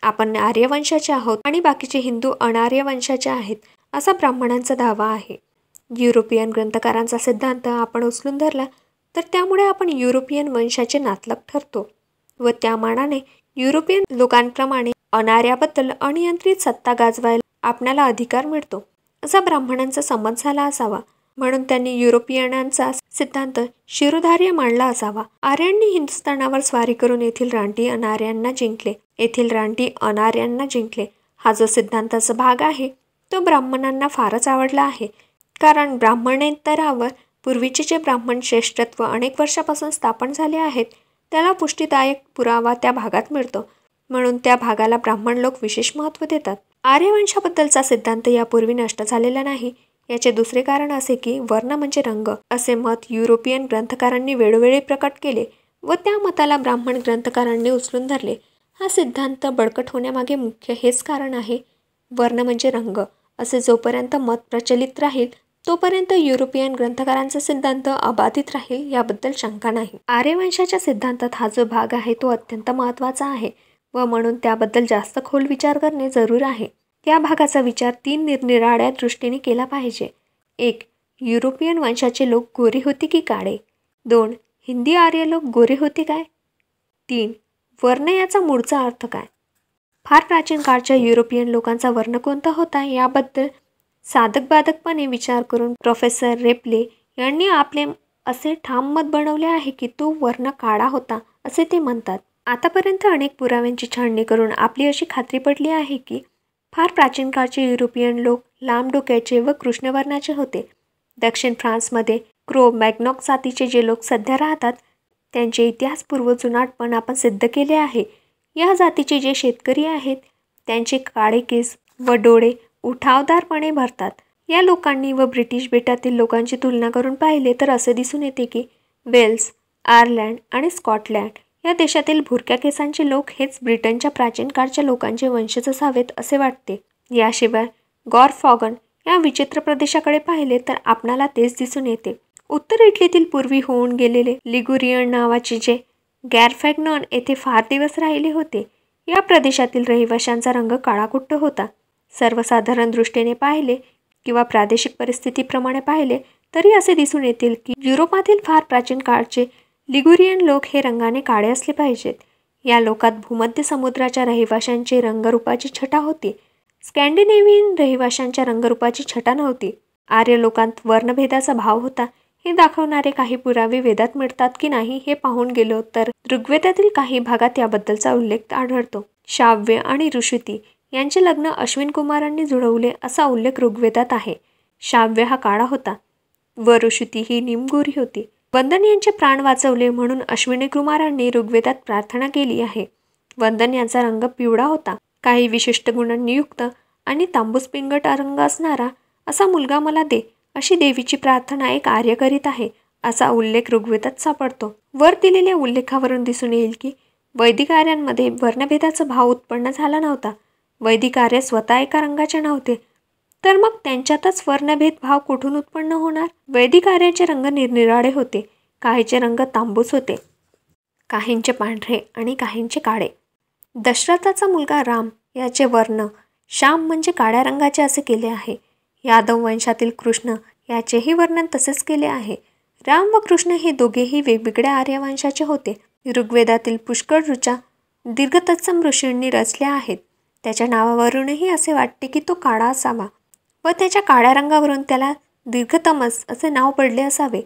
आपण आर्यवंशाचे आहोत आणि बाकीचे हिंदू अनार्य वंशाचे आहेत असा ब्राह्मणांचा दावा आहे. युरोपियन ग्रंथकारांचा सिद्धांत आपण उचलून धरला तर त्यामुळे आपण युरोपियन वंशाचे नातलग ठरतो व त्या मानाने युरोपियन लोकांप्रमाणे अनार्याबद्दल अनियंत्रित सत्ता गाजवायला आपणाला अधिकार मिळतो असा ब्राह्मणांचा समज झाला असावा. म्हणून त्यांनी युरोपियनांचा सिद्धांत शिरोधार्य मांडला असावा. आर्यांनी हिंदुस्थानावर स्वारी करून येथील रानटी अनार्यांना जिंकले. येथील रानटी अनार्यांना जिंकले हा जो सिद्धांताचा भाग आहे तो ब्राह्मणांना फारच आवडला आहे. कारण ब्राह्मणेतरावर पूर्वीचे जे ब्राह्मण श्रेष्ठत्व अनेक वर्षापासून स्थापन झाले आहेत त्याला पुष्टीदायक पुरावा त्या भागात मिळतो. म्हणून त्या भागाला ब्राह्मण लोक विशेष महत्त्व देतात. आर्यवंशाबद्दलचा सिद्धांत यापूर्वी नष्ट झालेला नाही. याचे दुसरे कारण असे की वर्ण म्हणजे रंग असे मत युरोपियन ग्रंथकारांनी वेळोवेळी प्रकट केले व त्या मताला ब्राह्मण ग्रंथकारांनी उचलून धरले. हा सिद्धांत बळकट होण्यामागे मुख्य हेच कारण आहे. वर्ण म्हणजे रंग असे जोपर्यंत मत प्रचलित राहील तोपर्यंत युरोपियन ग्रंथकारांचा सिद्धांत अबाधित राहील याबद्दल शंका नाही. आर्यवंशाच्या सिद्धांतात हा जो भाग आहे तो अत्यंत महत्त्वाचा आहे व म्हणून त्याबद्दल जास्त खोल विचार करणे जरूर आहे. या भागाचा विचार 3 निरनिराळ्या दृष्टीने केला पाहिजे. 1. युरोपियन वंशाचे लोक गोरे होते की काळे? 2. हिंदी आर्य लोक गोरे होते काय? 3. वर्ण याचा मूळचा अर्थ काय? फार प्राचीन काळच्या युरोपियन लोकांचा वर्ण कोणता होता याबद्दल साधकबाधकपणे विचार करून प्रोफेसर रेपले यांनी आपले असे ठाम मत बनवले आहे की तो वर्ण काळा होता असे ते म्हणतात. आतापर्यंत अनेक पुराव्यांची छाननी करून आपली अशी खात्री पडली आहे की फार प्राचीन काळचे युरोपियन लोक लांब डोक्याचे व कृष्णवर्णाचे होते. दक्षिण फ्रान्समध्ये क्रो मॅग्नॉक जातीचे जे लोक सध्या राहतात त्यांचे इतिहास पूर्व जुनाटपण आपण सिद्ध केले आहे. या जातीचे जे शेतकरी आहेत त्यांचे काळे केस व डोळे उठावदारपणे भरतात. या लोकांनी व ब्रिटिश बेटातील लोकांची तुलना करून पाहिले तर असे दिसून येते की वेल्स, आयर्लंड आणि स्कॉटलंड या देशातील भुरक्या केसांचे लोक हेच ब्रिटनच्या प्राचीन काळच्या लोकांचे वंशज असावेत असे वाटते. याशिवाय गॉरफॉगन या विचित्र प्रदेशाकडे पाहिले तर आपणाला तेच दिसून येते. उत्तर इटलीतील पूर्वी होऊन गेलेले लिगुरियन नावाचे जे गॅरफॅग्नॉन येथे फार दिवस राहिले होते. या प्रदेशातील रहिवाशांचा रंग काळाकुट्ट होता. सर्वसाधारण दृष्टीने पाहिले किंवा प्रादेशिक परिस्थितीप्रमाणे पाहिले तरी असे दिसून येतील की युरोपातील फार प्राचीन काळचे लिगुरियन लोक हे रंगाने काळे असले पाहिजेत. या लोकात भूमध्य समुद्राच्या रहिवाशांची रंगरूपाची छटा होती. स्कॅन्डिनेव्हियन रहिवाशांच्या रंगरूपाची छटा नव्हती. आर्य लोकांत वर्णभेदाचा भाव होता हे दाखवणारे काही पुरावे वेदात मिळतात की नाही हे पाहून गेलो तर ऋग्वेदातील काही भागात याबद्दलचा उल्लेख आढळतो. शाव्य आणि ऋषुती यांचे लग्न अश्विन कुमारांनी जुळवले असा उल्लेख ऋग्वेदात आहे. शाव्य हा काळा होता वरुषुती ही निमगोरी होती. वंदन यांचे प्राण वाचवले म्हणून अश्विनी कुमारांनी ऋग्वेदात प्रार्थना केली आहे. वंदन यांचा रंग पिवळा होता. काही विशिष्ट गुणांनी युक्त आणि तांबूस पिंगट रंग असणारा असा मुलगा मला दे, अशी देवीची प्रार्थना एक आर्य करीत आहे, असा उल्लेख ऋग्वेदात सापडतो. वर दिलेल्या उल्लेखावरून दिसून येईल की वैदिक आर्यांमध्ये वर्णभेदाचा भाव उत्पन्न झाला नव्हता. वैदिक आर्य स्वतः एका रंगाचे नव्हते, तर मग त्यांच्यातच वर्णभेद भाव कुठून उत्पन्न होणार? वैदिक आर्याचे रंग निरनिराळे होते. काहींचे रंग तांबूस होते, काहींचे पांढरे आणि काहींचे काळे. दशरथाचा मुलगा राम याचे वर्ण श्याम म्हणजे काळ्या रंगाचे असे केले आहे. यादव वंशातील कृष्ण याचेही वर्णन तसेच केले आहे. राम व कृष्ण हे दोघेही वेगवेगळ्या आर्य वंशाचे होते. ऋग्वेदातील पुष्कळ ऋचा दीर्घतत्सम ऋषींनी रचल्या आहेत. त्याच्या नावावरूनही असे वाटते की तो काळा असावा व त्याच्या काळ्या रंगावरून त्याला दीर्घतमस असे नाव पडले असावे.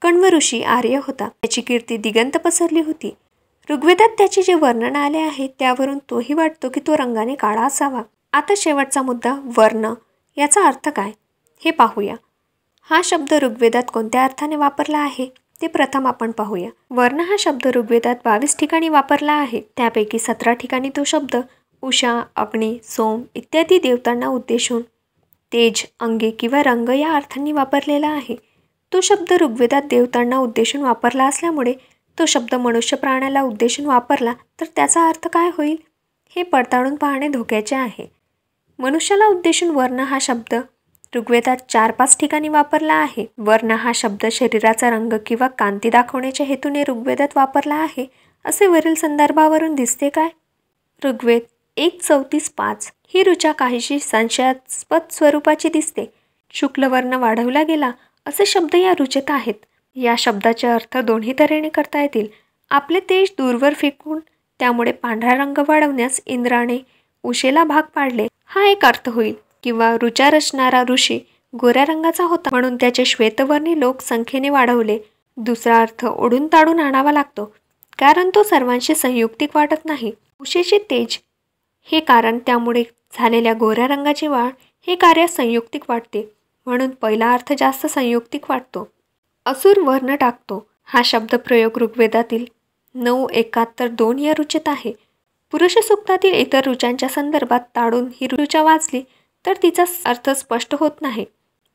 कण्व ऋषी आर्य होता. त्याची कीर्ती दिगंत पसरली होती. ऋग्वेदात त्याचे जे वर्णन आले आहे त्यावरून तोही वाटतो की तो रंगाने काळा असावा. आता शेवटचा मुद्दा, वर्ण याचा अर्थ काय हे पाहूया. हा शब्द ऋग्वेदात कोणत्या अर्थाने वापरला आहे ते प्रथम आपण पाहूया. वर्ण हा शब्द ऋग्वेदात 22 ठिकाणी वापरला आहे. त्यापैकी 17 ठिकाणी तो शब्द उषा, अग्नी, सोम इत्यादी देवतांना उद्देशून तेज, अंगे किंवा रंग या अर्थांनी वापरलेला आहे. तो शब्द ऋग्वेदात देवतांना उद्देशून वापरला असल्यामुळे तो शब्द मनुष्य प्राण्याला उद्देशून वापरला तर त्याचा अर्थ काय होईल हे पडताळून पाहणे धोक्याचे आहे. मनुष्याला उद्देशून वर्ण हा शब्द ऋग्वेदात 4-5 ठिकाणी वापरला आहे. वर्ण हा शब्द शरीराचा रंग किंवा कांती दाखवण्याच्या हेतूने ऋग्वेदात वापरला आहे असे वरील संदर्भावरून दिसते काय? ऋग्वेद 1:34-5 ही ऋचा काहीशी संशयास्पद स्वरूपाची दिसते. शुक्लवर्ण वाढवला गेला असे शब्द या ऋचेत आहेत. या शब्दाचे अर्थ दोन्ही तऱ्हेने करता येतील. आपले तेज दूरवर फेकून त्यामुळे पांढरा रंग वाढवण्यास इंद्राने उषेला भाग पाडले हा एक अर्थ होईल, किंवा ऋचा रचणारा ऋषी गोऱ्या रंगाचा होता म्हणून त्याचे श्वेतवर्णी लोक संख्येने वाढवले. दुसरा अर्थ ओढून ताडून आणावा लागतो, कारण तो सर्वांशी संयुक्तिक वाटत नाही. उषेचे तेज हे कारण, त्यामुळे झालेल्या गोऱ्या रंगाची वाढ हे कार्य संयुक्तिक वाटते, म्हणून पहिला अर्थ जास्त संयुक्तिक वाटतो. असुर वर्ण टाकतो हा शब्द प्रयोग ऋग्वेदातील 9:71-2 या ऋचेत आहे. पुरुष सूक्तातील इतर ऋचांच्या संदर्भात ताडून ही ऋचा वाचली तर तिचा अर्थ स्पष्ट होत नाही.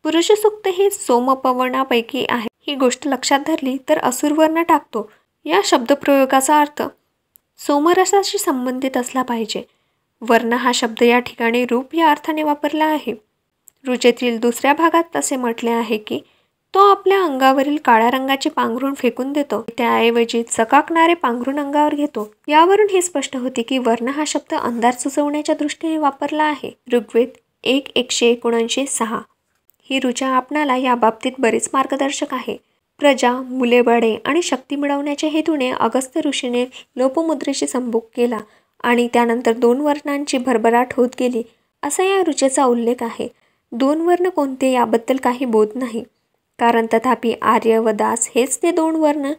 पुरुष सूक्त हे सोमपवनापैकी आहे. ही गोष्ट लक्षात धरली तर असुर वर्ण टाकतो या शब्दप्रयोगाचा अर्थ सोमरसाशी संबंधित असला पाहिजे. वर्ण हा शब्द या ठिकाणी रूप या अर्थाने वापरला आहे. ऋचेतील दुसऱ्या भागात असे म्हटले आहे की तो आपल्या अंगावरील काळ्या रंगाचे पांघरूण फेकून देतो, त्याऐवजी चकाकणारे पांघरूण अंगावर घेतो. यावरून हे स्पष्ट होते की वर्ण हा शब्द अंधार सुचवण्याच्या दृष्टीने वापरला आहे. ऋग्वेद 1:179-6 ही ऋचा आपणाला या बाबतीत बरेच मार्गदर्शक आहे. प्रजा, मुलेबळे आणि शक्ती मिळवण्याच्या हेतूने अगस्त्य ऋषीने लोपमुद्रेशी संभोग केला आणि त्यानंतर 2 वर्णांची भरभराट होत गेली असा या ऋचेचा उल्लेख आहे. 2 वर्ण कोणते याबद्दल काही बोध नाही, कारण तथापि आर्य व दास हेच ते 2 वर्ण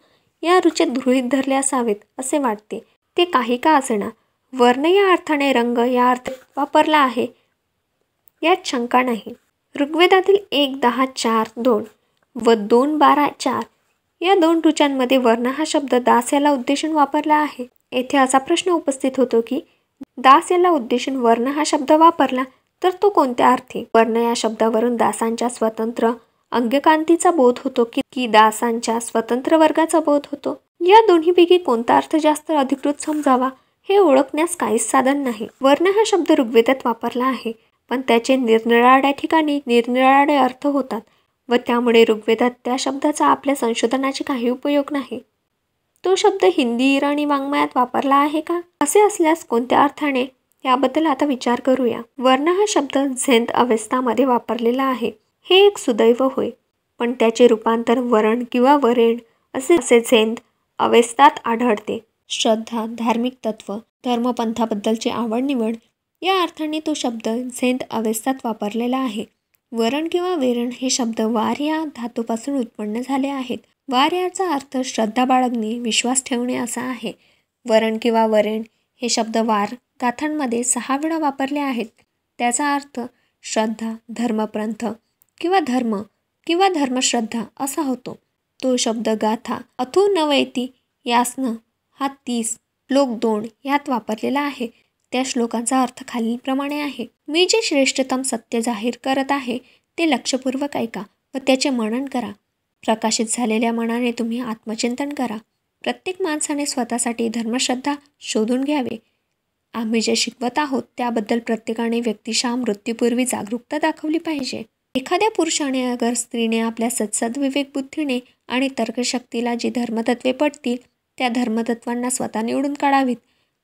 या ऋचेत गृहीत धरले असावेत असे वाटते. ते काही का असेना, वर्ण या अर्थाने रंग या अर्थात वापरला आहे यात शंका नाही. ऋग्वेदातील 1:10-4-2 व 2:12-4 या 2 ऋचांमध्ये वर्ण हा शब्द दास याला उद्देशून वापरला आहे. येथे असा प्रश्न उपस्थित होतो की दास याला उद्देशून वर्ण हा शब्द वापरला तर तो कोणत्या अर्थी? वर्ण या शब्दावरून दासांच्या स्वतंत्र अंगकांतीचा बोध होतो की दासांच्या स्वतंत्र वर्गाचा बोध होतो? या दोन्हीपैकी कोणता अर्थ जास्त अधिकृत समजावा हे ओळखण्यास काहीच साधन नाही. वर्ण हा शब्द ऋग्वेदात वापरला आहे, पण त्याचे निरनिराळ्या ठिकाणी निरनिराळे अर्थ होतात व त्यामुळे ऋग्वेदात त्या शब्दाचा आपल्या संशोधनाचे काही उपयोग नाही. तो शब्द हिंदी इराणी वाङ्मयात वापरला आहे का? असे असल्यास कोणत्या अर्थाने याबद्दल आता विचार करूया. वर्ण हा शब्द झेंद अवस्थामध्ये वापरलेला आहे. हे एक सुदैव होय, पण त्याचे रूपांतर वरण किंवा वरेण असे झेंद अवस्थात आढळते. श्रद्धा, धार्मिक तत्व, धर्मपंथाबद्दलची आवड निवड या अर्थाने तो शब्द झेंद अवस्थात वापरलेला आहे. वरण किंवा वेरण हे शब्द वार या धातूपासून उत्पन्न झाले आहेत. वार याचा अर्थ श्रद्धा बाळगणे, विश्वास ठेवणे असा आहे. वरण किंवा वरेण हे शब्द वार गाथांमध्ये 6 वेळा वापरले आहेत. त्याचा अर्थ श्रद्धा, धर्मपंथ किंवा धर्म किंवा धर्मश्रद्धा असा होतो. तो शब्द गाथा अथो नवैती यासनं हा 30 श्लोक 2 यात वापरलेला आहे. त्या श्लोकांचा अर्थ खालीलप्रमाणे आहे. मी जे श्रेष्ठतम सत्य जाहीर करत आहे ते लक्षपूर्वक ऐका व त्याचे मनन करा. प्रकाशित झालेल्या मनाने तुम्ही आत्मचिंतन करा. प्रत्येक माणसाने स्वतःसाठी धर्मश्रद्धा शोधून घ्यावे. आम्ही जे शिकवत आहोत त्याबद्दल प्रत्येकाने व्यक्तिशः मृत्यूपूर्वी जागरूकता दाखवली पाहिजे. एखाद्या पुरुषाने अगर स्त्रीने आपल्या सद्सद्विवेक बुद्धीने आणि तर्कशक्तीला जी धर्मतत्वे पटतील त्या धर्मतत्वांना स्वतः निवडून काढावीत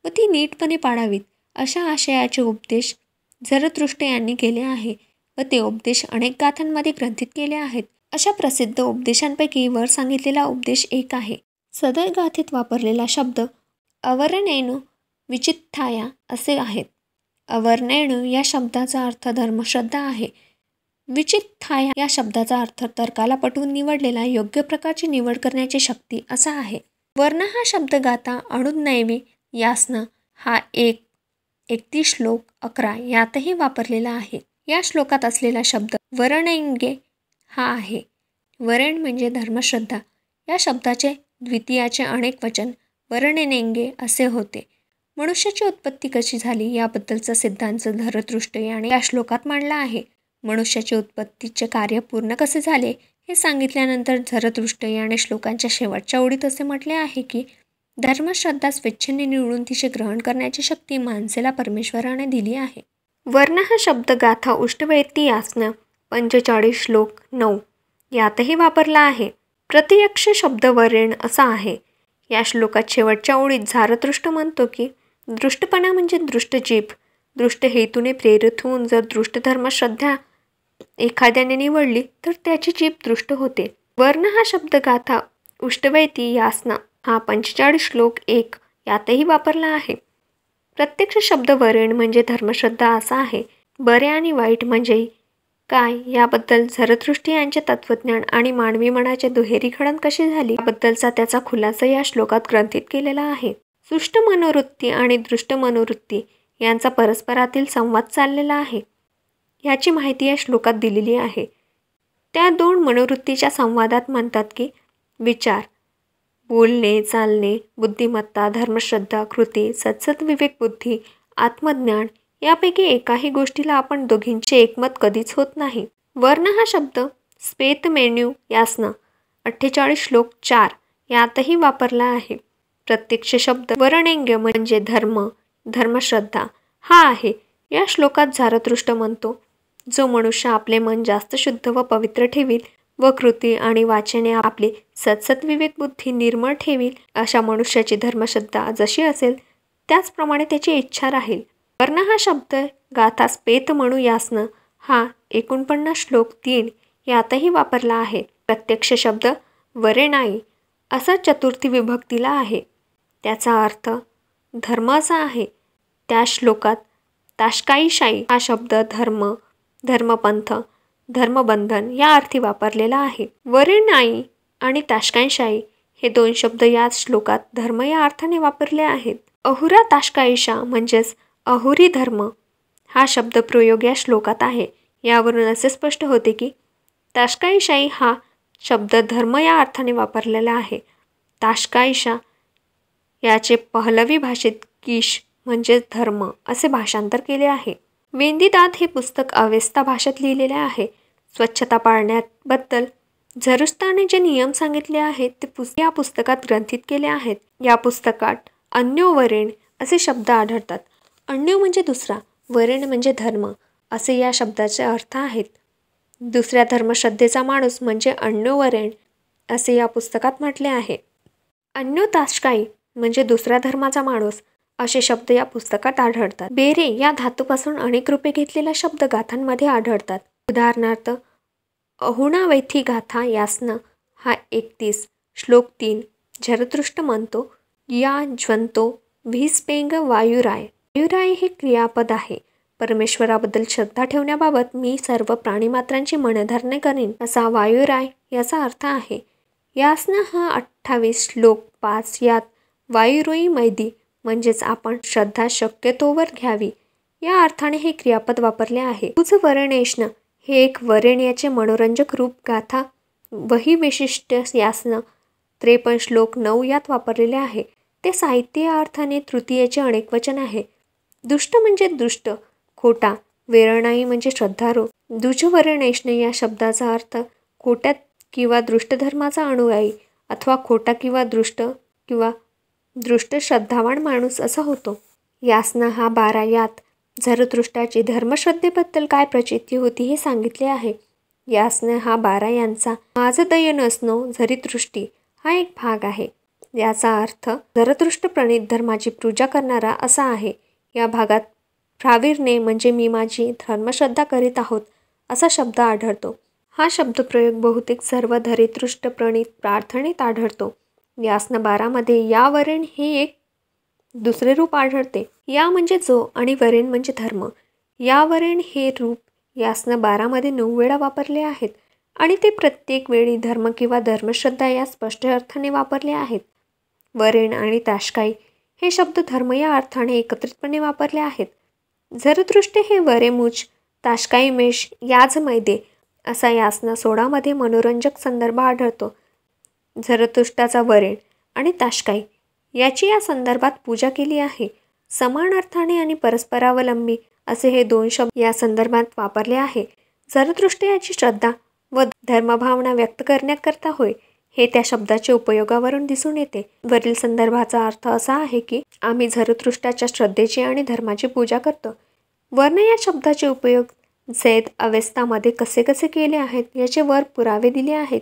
व ती नीटपणे पाडावीत अशा आशयाचे उपदेश झरथुष्ट्र यांनी केले आहे व ते उपदेश अनेक गाथांमध्ये ग्रंथित केले आहेत. अशा प्रसिद्ध उपदेशांपैकी वर सांगितलेला उपदेश एक आहे. सदर गाथेत वापरलेला शब्द अवर्णेनु विचित्थाया असे आहेत. अवर्णेनु या शब्दाचा अर्थ धर्मश्रद्धा आहे. विचित्थाया या शब्दाचा अर्थ तर्काला पटवून निवडलेला योग्य प्रकारची निवड करण्याची शक्ती असा आहे. वर्ण हा शब्द गाथा अणुनैवी यासनं हा 31 श्लोक 11 यातही वापरलेला आहे. या श्लोकात असलेला शब्द वरणेंगे हा आहे. वरण म्हणजे धर्मश्रद्धा. या शब्दाचे द्वितीयाचे अनेक वचन वरणेनेंगे असे होते. मनुष्याची उत्पत्ती कशी झाली याबद्दलचा सिद्धांत झरथुष्ट्र याने या श्लोकात मांडला आहे. मनुष्याचे उत्पत्तीचे कार्य पूर्ण कसे झाले हे सांगितल्यानंतर झरथुष्ट्र याने श्लोकांच्या शेवटच्या ओळीत असे म्हटले आहे की धर्मश्रद्धा स्वेच्छेने निवडून तिचे ग्रहण करण्याची शक्ती माणसेला परमेश्वराने दिली आहे. वर्ण हा शब्द गाथा उष्टवैती यासनं 45 श्लोक 9 यातही वापरला आहे. प्रत्यक्ष शब्द वरेण असा आहे. या श्लोकात शेवटच्या ओळीत झरथुष्ट्र म्हणतो की दृष्टपणा म्हणजे दृष्ट जीभ. दृष्ट हेतूने प्रेरित होऊन जर दृष्ट धर्मश्रद्धा एखाद्याने निवडली तर त्याची जीभ दृष्ट होते. वर्ण हा शब्द गाथा उष्टवैती यासना हा 45 श्लोक 1 यातही वापरला आहे. प्रत्यक्ष शब्द वरेण म्हणजे धर्मश्रद्धा असा आहे. बरे आणि वाईट म्हणजे काय याबद्दल झरथुष्ट्र यांचे तत्वज्ञान आणि मानवी मनाचे दुहेरीकरण कशी झाली याबद्दलचा त्याचा खुलासा या श्लोकात ग्रंथित केलेला आहे. सुष्ट मनोवृत्ती आणि दृष्ट मनोवृत्ती यांचा परस्परातील संवाद चाललेला आहे. याची माहिती या श्लोकात दिलेली आहे. त्या दोन मनोवृत्तीच्या संवादात म्हणतात की विचार, बोलणे, चालणे, बुद्धिमत्ता, धर्मश्रद्धा, कृती, सद्सद्विवेक बुद्धी, आत्मज्ञान यापैकी एकाही गोष्टीला आपण दोघींचे एकमत कधीच होत नाही. वर्ण हा शब्द स्पेत मेन्यू यासना 48 श्लोक 4 यातही वापरला आहे. प्रत्यक्ष शब्द वरणेंग्य म्हणजे धर्म, धर्मश्रद्धा हा आहे. या श्लोकात झरथुष्ट्र म्हणतो जो मनुष्य आपले मन जास्त शुद्ध व पवित्र ठेवील व कृती आणि वाचने आपली सद्सद्विवेक बुद्धी निर्मळ ठेवील अशा मनुष्याची धर्मश्रद्धा जशी असेल त्याचप्रमाणे त्याची इच्छा राहील. वर्ण हा शब्द गाथा स्पेत म्हणू यासनं हा 49 श्लोक 3 यातही वापरला आहे. प्रत्यक्ष शब्द वरेणाई असा चतुर्थी विभक्तीला आहे. त्याचा अर्थ धर्म असा आहे. त्या श्लोकात ताश्काईशाई हा शब्द धर्म, धर्मपंथ, धर्मबंधन या अर्थी वापरलेला आहे. वरेणाई आणि ताश्काईशाई हे दोन शब्द या श्लोकात धर्म या अर्थाने वापरले आहेत. अहुरा ताश्काईशा म्हणजेच अहुरी धर्म हा शब्द प्रयोग या श्लोकात आहे. यावरून असे स्पष्ट होते की ताश्काईशाई हा शब्द धर्म या अर्थाने वापरलेला आहे. ताश्काईशा याचे पहलवी भाषेत कीश म्हणजे धर्म असे भाषांतर केले आहे. वेंदीदात हे पुस्तक अवेस्ता भाषेत लिहिलेले आहे. स्वच्छता पाळण्याबद्दल झरथुष्ट्राने जे नियम सांगितले आहेत ते या पुस्तकात ग्रंथित केले आहेत. या पुस्तकात अन्यो वरेण असे शब्द आढळतात. अन्यो म्हणजे दुसरा, वरेण म्हणजे धर्म असे या शब्दाचे अर्थ आहेत. दुसऱ्या धर्मश्रद्धेचा माणूस म्हणजे अन्यो वरेण असे या पुस्तकात म्हटले आहे. अन्यो ताश्काई म्हणजे दुसऱ्या धर्माचा माणूस असे शब्द या पुस्तकात आढळतात. बेरे या धातूपासून अनेक रूपे घेतलेला शब्द गाथांमध्ये आढळतात. उदाहरणार्थ अहुणावैथी गाथा यासनं हा 31 श्लोक 3 झरथुष्ट्र म्हणतो या ज्वंतो व्हिस्पेंग वायुराय. वायुराय हे क्रियापद आहे. परमेश्वराबद्दल श्रद्धा ठेवण्याबाबत मी सर्व प्राणीमात्रांची मनधारणे करीन असा वायुराय याचा अर्थ आहे. यासनं हा 28 श्लोक 5 यात वायुरोई मैदी म्हणजेच आपण श्रद्धा शक्यतोवर घ्यावी या अर्थाने हे क्रियापद वापरले आहे. तुझ वरणेष्ण हे एक वरेण्य याचे मनोरंजक रूप गाथा वही विशिष्ट यासनं 53 श्लोक 9 यात वापरलेले आहे. ते साहित्य अर्थाने तृतीयेचे अनेक वचन आहे. दुष्ट म्हणजे दुष्ट, खोटा, वेरणाई म्हणजे श्रद्धारू. दुजवरेणेष्ण या शब्दाचा अर्थ खोट्या किंवा दृष्ट धर्माचा अनुयायी अथवा खोटा किंवा दृष्ट श्रद्धावान माणूस असा होतो. यासना हा 12 यात झरतृष्टाची धर्मश्रद्धेबद्दल काय प्रचिती होती हे सांगितले आहे. यासना हा 12 यांचा माझ दय नसनो झरितृष्टी हा एक भाग आहे. याचा अर्थ झरतृष्ट प्रणीत धर्माची पूजा करणारा असा आहे. या भागात प्रावीर्णे म्हणजे मी माझी धर्मश्रद्धा करीत आहोत असा शब्द आढळतो. हा शब्दप्रयोग बहुतेक सर्व धरितृष्ट प्रणीत प्रार्थनेत आढळतो. यासना 12 मध्ये या वरेण हे एक दुसरे रूप आढळते. या म्हणजे जो आणि वरेण म्हणजे धर्म. या वरेण हे रूप यासना 12 मध्ये 9 वेळा वापरले आहेत आणि ते प्रत्येक वेळी धर्म किंवा धर्मश्रद्धा या स्पष्ट अर्थाने वापरले आहेत. वरेण आणि ताश्काई हे शब्द धर्म या अर्थाने एकत्रितपणे वापरले आहेत. झरतृष्ट हे वरेमुच, ताश्काई मेष याज मैदे असा यासना 16 मध्ये मनोरंजक संदर्भ आढळतो. झरतृष्टाचा वरेण आणि ताश्काई याची या संदर्भात पूजा केली आहे. समान अर्थाने आणि परस्परावलंबी असे हे 2 शब्द या संदर्भात वापरले आहे. झरतृष्ट याची श्रद्धा व धर्मभावना व्यक्त करण्याकरता होय हे त्या शब्दाच्या उपयोगावरून दिसून येते. वरील संदर्भाचा अर्थ असा आहे की आम्ही झरतृष्टाच्या श्रद्धेची आणि धर्माची पूजा करतो. वर्ण या शब्दाचे उपयोग झैद अवेस्तामध्ये कसे कसे केले आहेत याचे वर पुरावे दिले आहेत.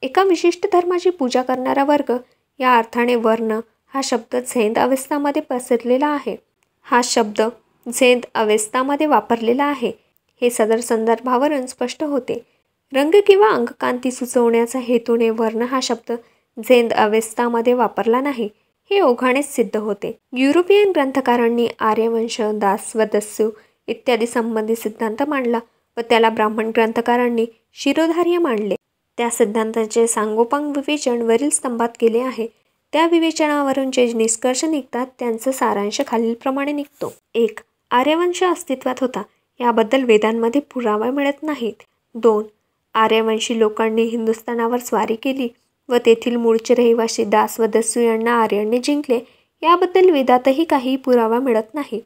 एका विशिष्ट धर्माची पूजा करणारा वर्ग या अर्थाने वर्ण हा शब्द झैद अवस्थामध्ये पसरलेला आहे. हा शब्द झैद अवस्थामध्ये वापरलेला आहे हे सदर संदर्भावरून स्पष्ट होते. रंग किंवा अंगकांती सुचवण्याचा हेतूने वर्ण हा शब्द झैद अवस्थामध्ये वापरला नाही हे ओघानेच सिद्ध होते. युरोपियन ग्रंथकारांनी आर्यवंश, दास व दस्यू इत्यादी संबंधित सिद्धांत मांडला व त्याला ब्राह्मण ग्रंथकारांनी शिरोधार्य मांडले. त्या सिद्धांताचे सांगोपांग विवेचन वरील स्तंभात केले आहे. त्या विवेचनावरून जे निष्कर्ष निघतात त्यांचा सारांश खालीलप्रमाणे निघतो. 1. आर्यवंश अस्तित्वात होता याबद्दल वेदांमध्ये पुरावा मिळत नाहीत. 2. आर्यवंशी लोकांनी हिंदुस्थानावर स्वारी केली व तेथील मूळचे रहिवासी दास व दस्यू यांना आर्यांनी जिंकले याबद्दल वेदातही काही पुरावा मिळत नाही.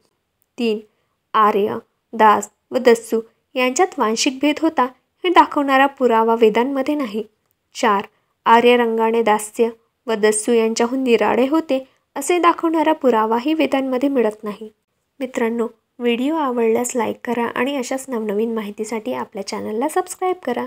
3. आर्य, दास व दस्यू यांच्यात वांशिक भेद होता हे दाखवणारा पुरावा वेदांमध्ये नाही. 4. आर्य रंगाने दास्य व दस्यू यांच्याहून निराळे होते असे दाखवणारा पुरावाही वेदांमध्ये मिळत नाही. मित्रांनो, व्हिडिओ आवडल्यास लाईक करा आणि अशाच नवनवीन माहितीसाठी आपल्या चॅनलला सबस्क्राईब करा.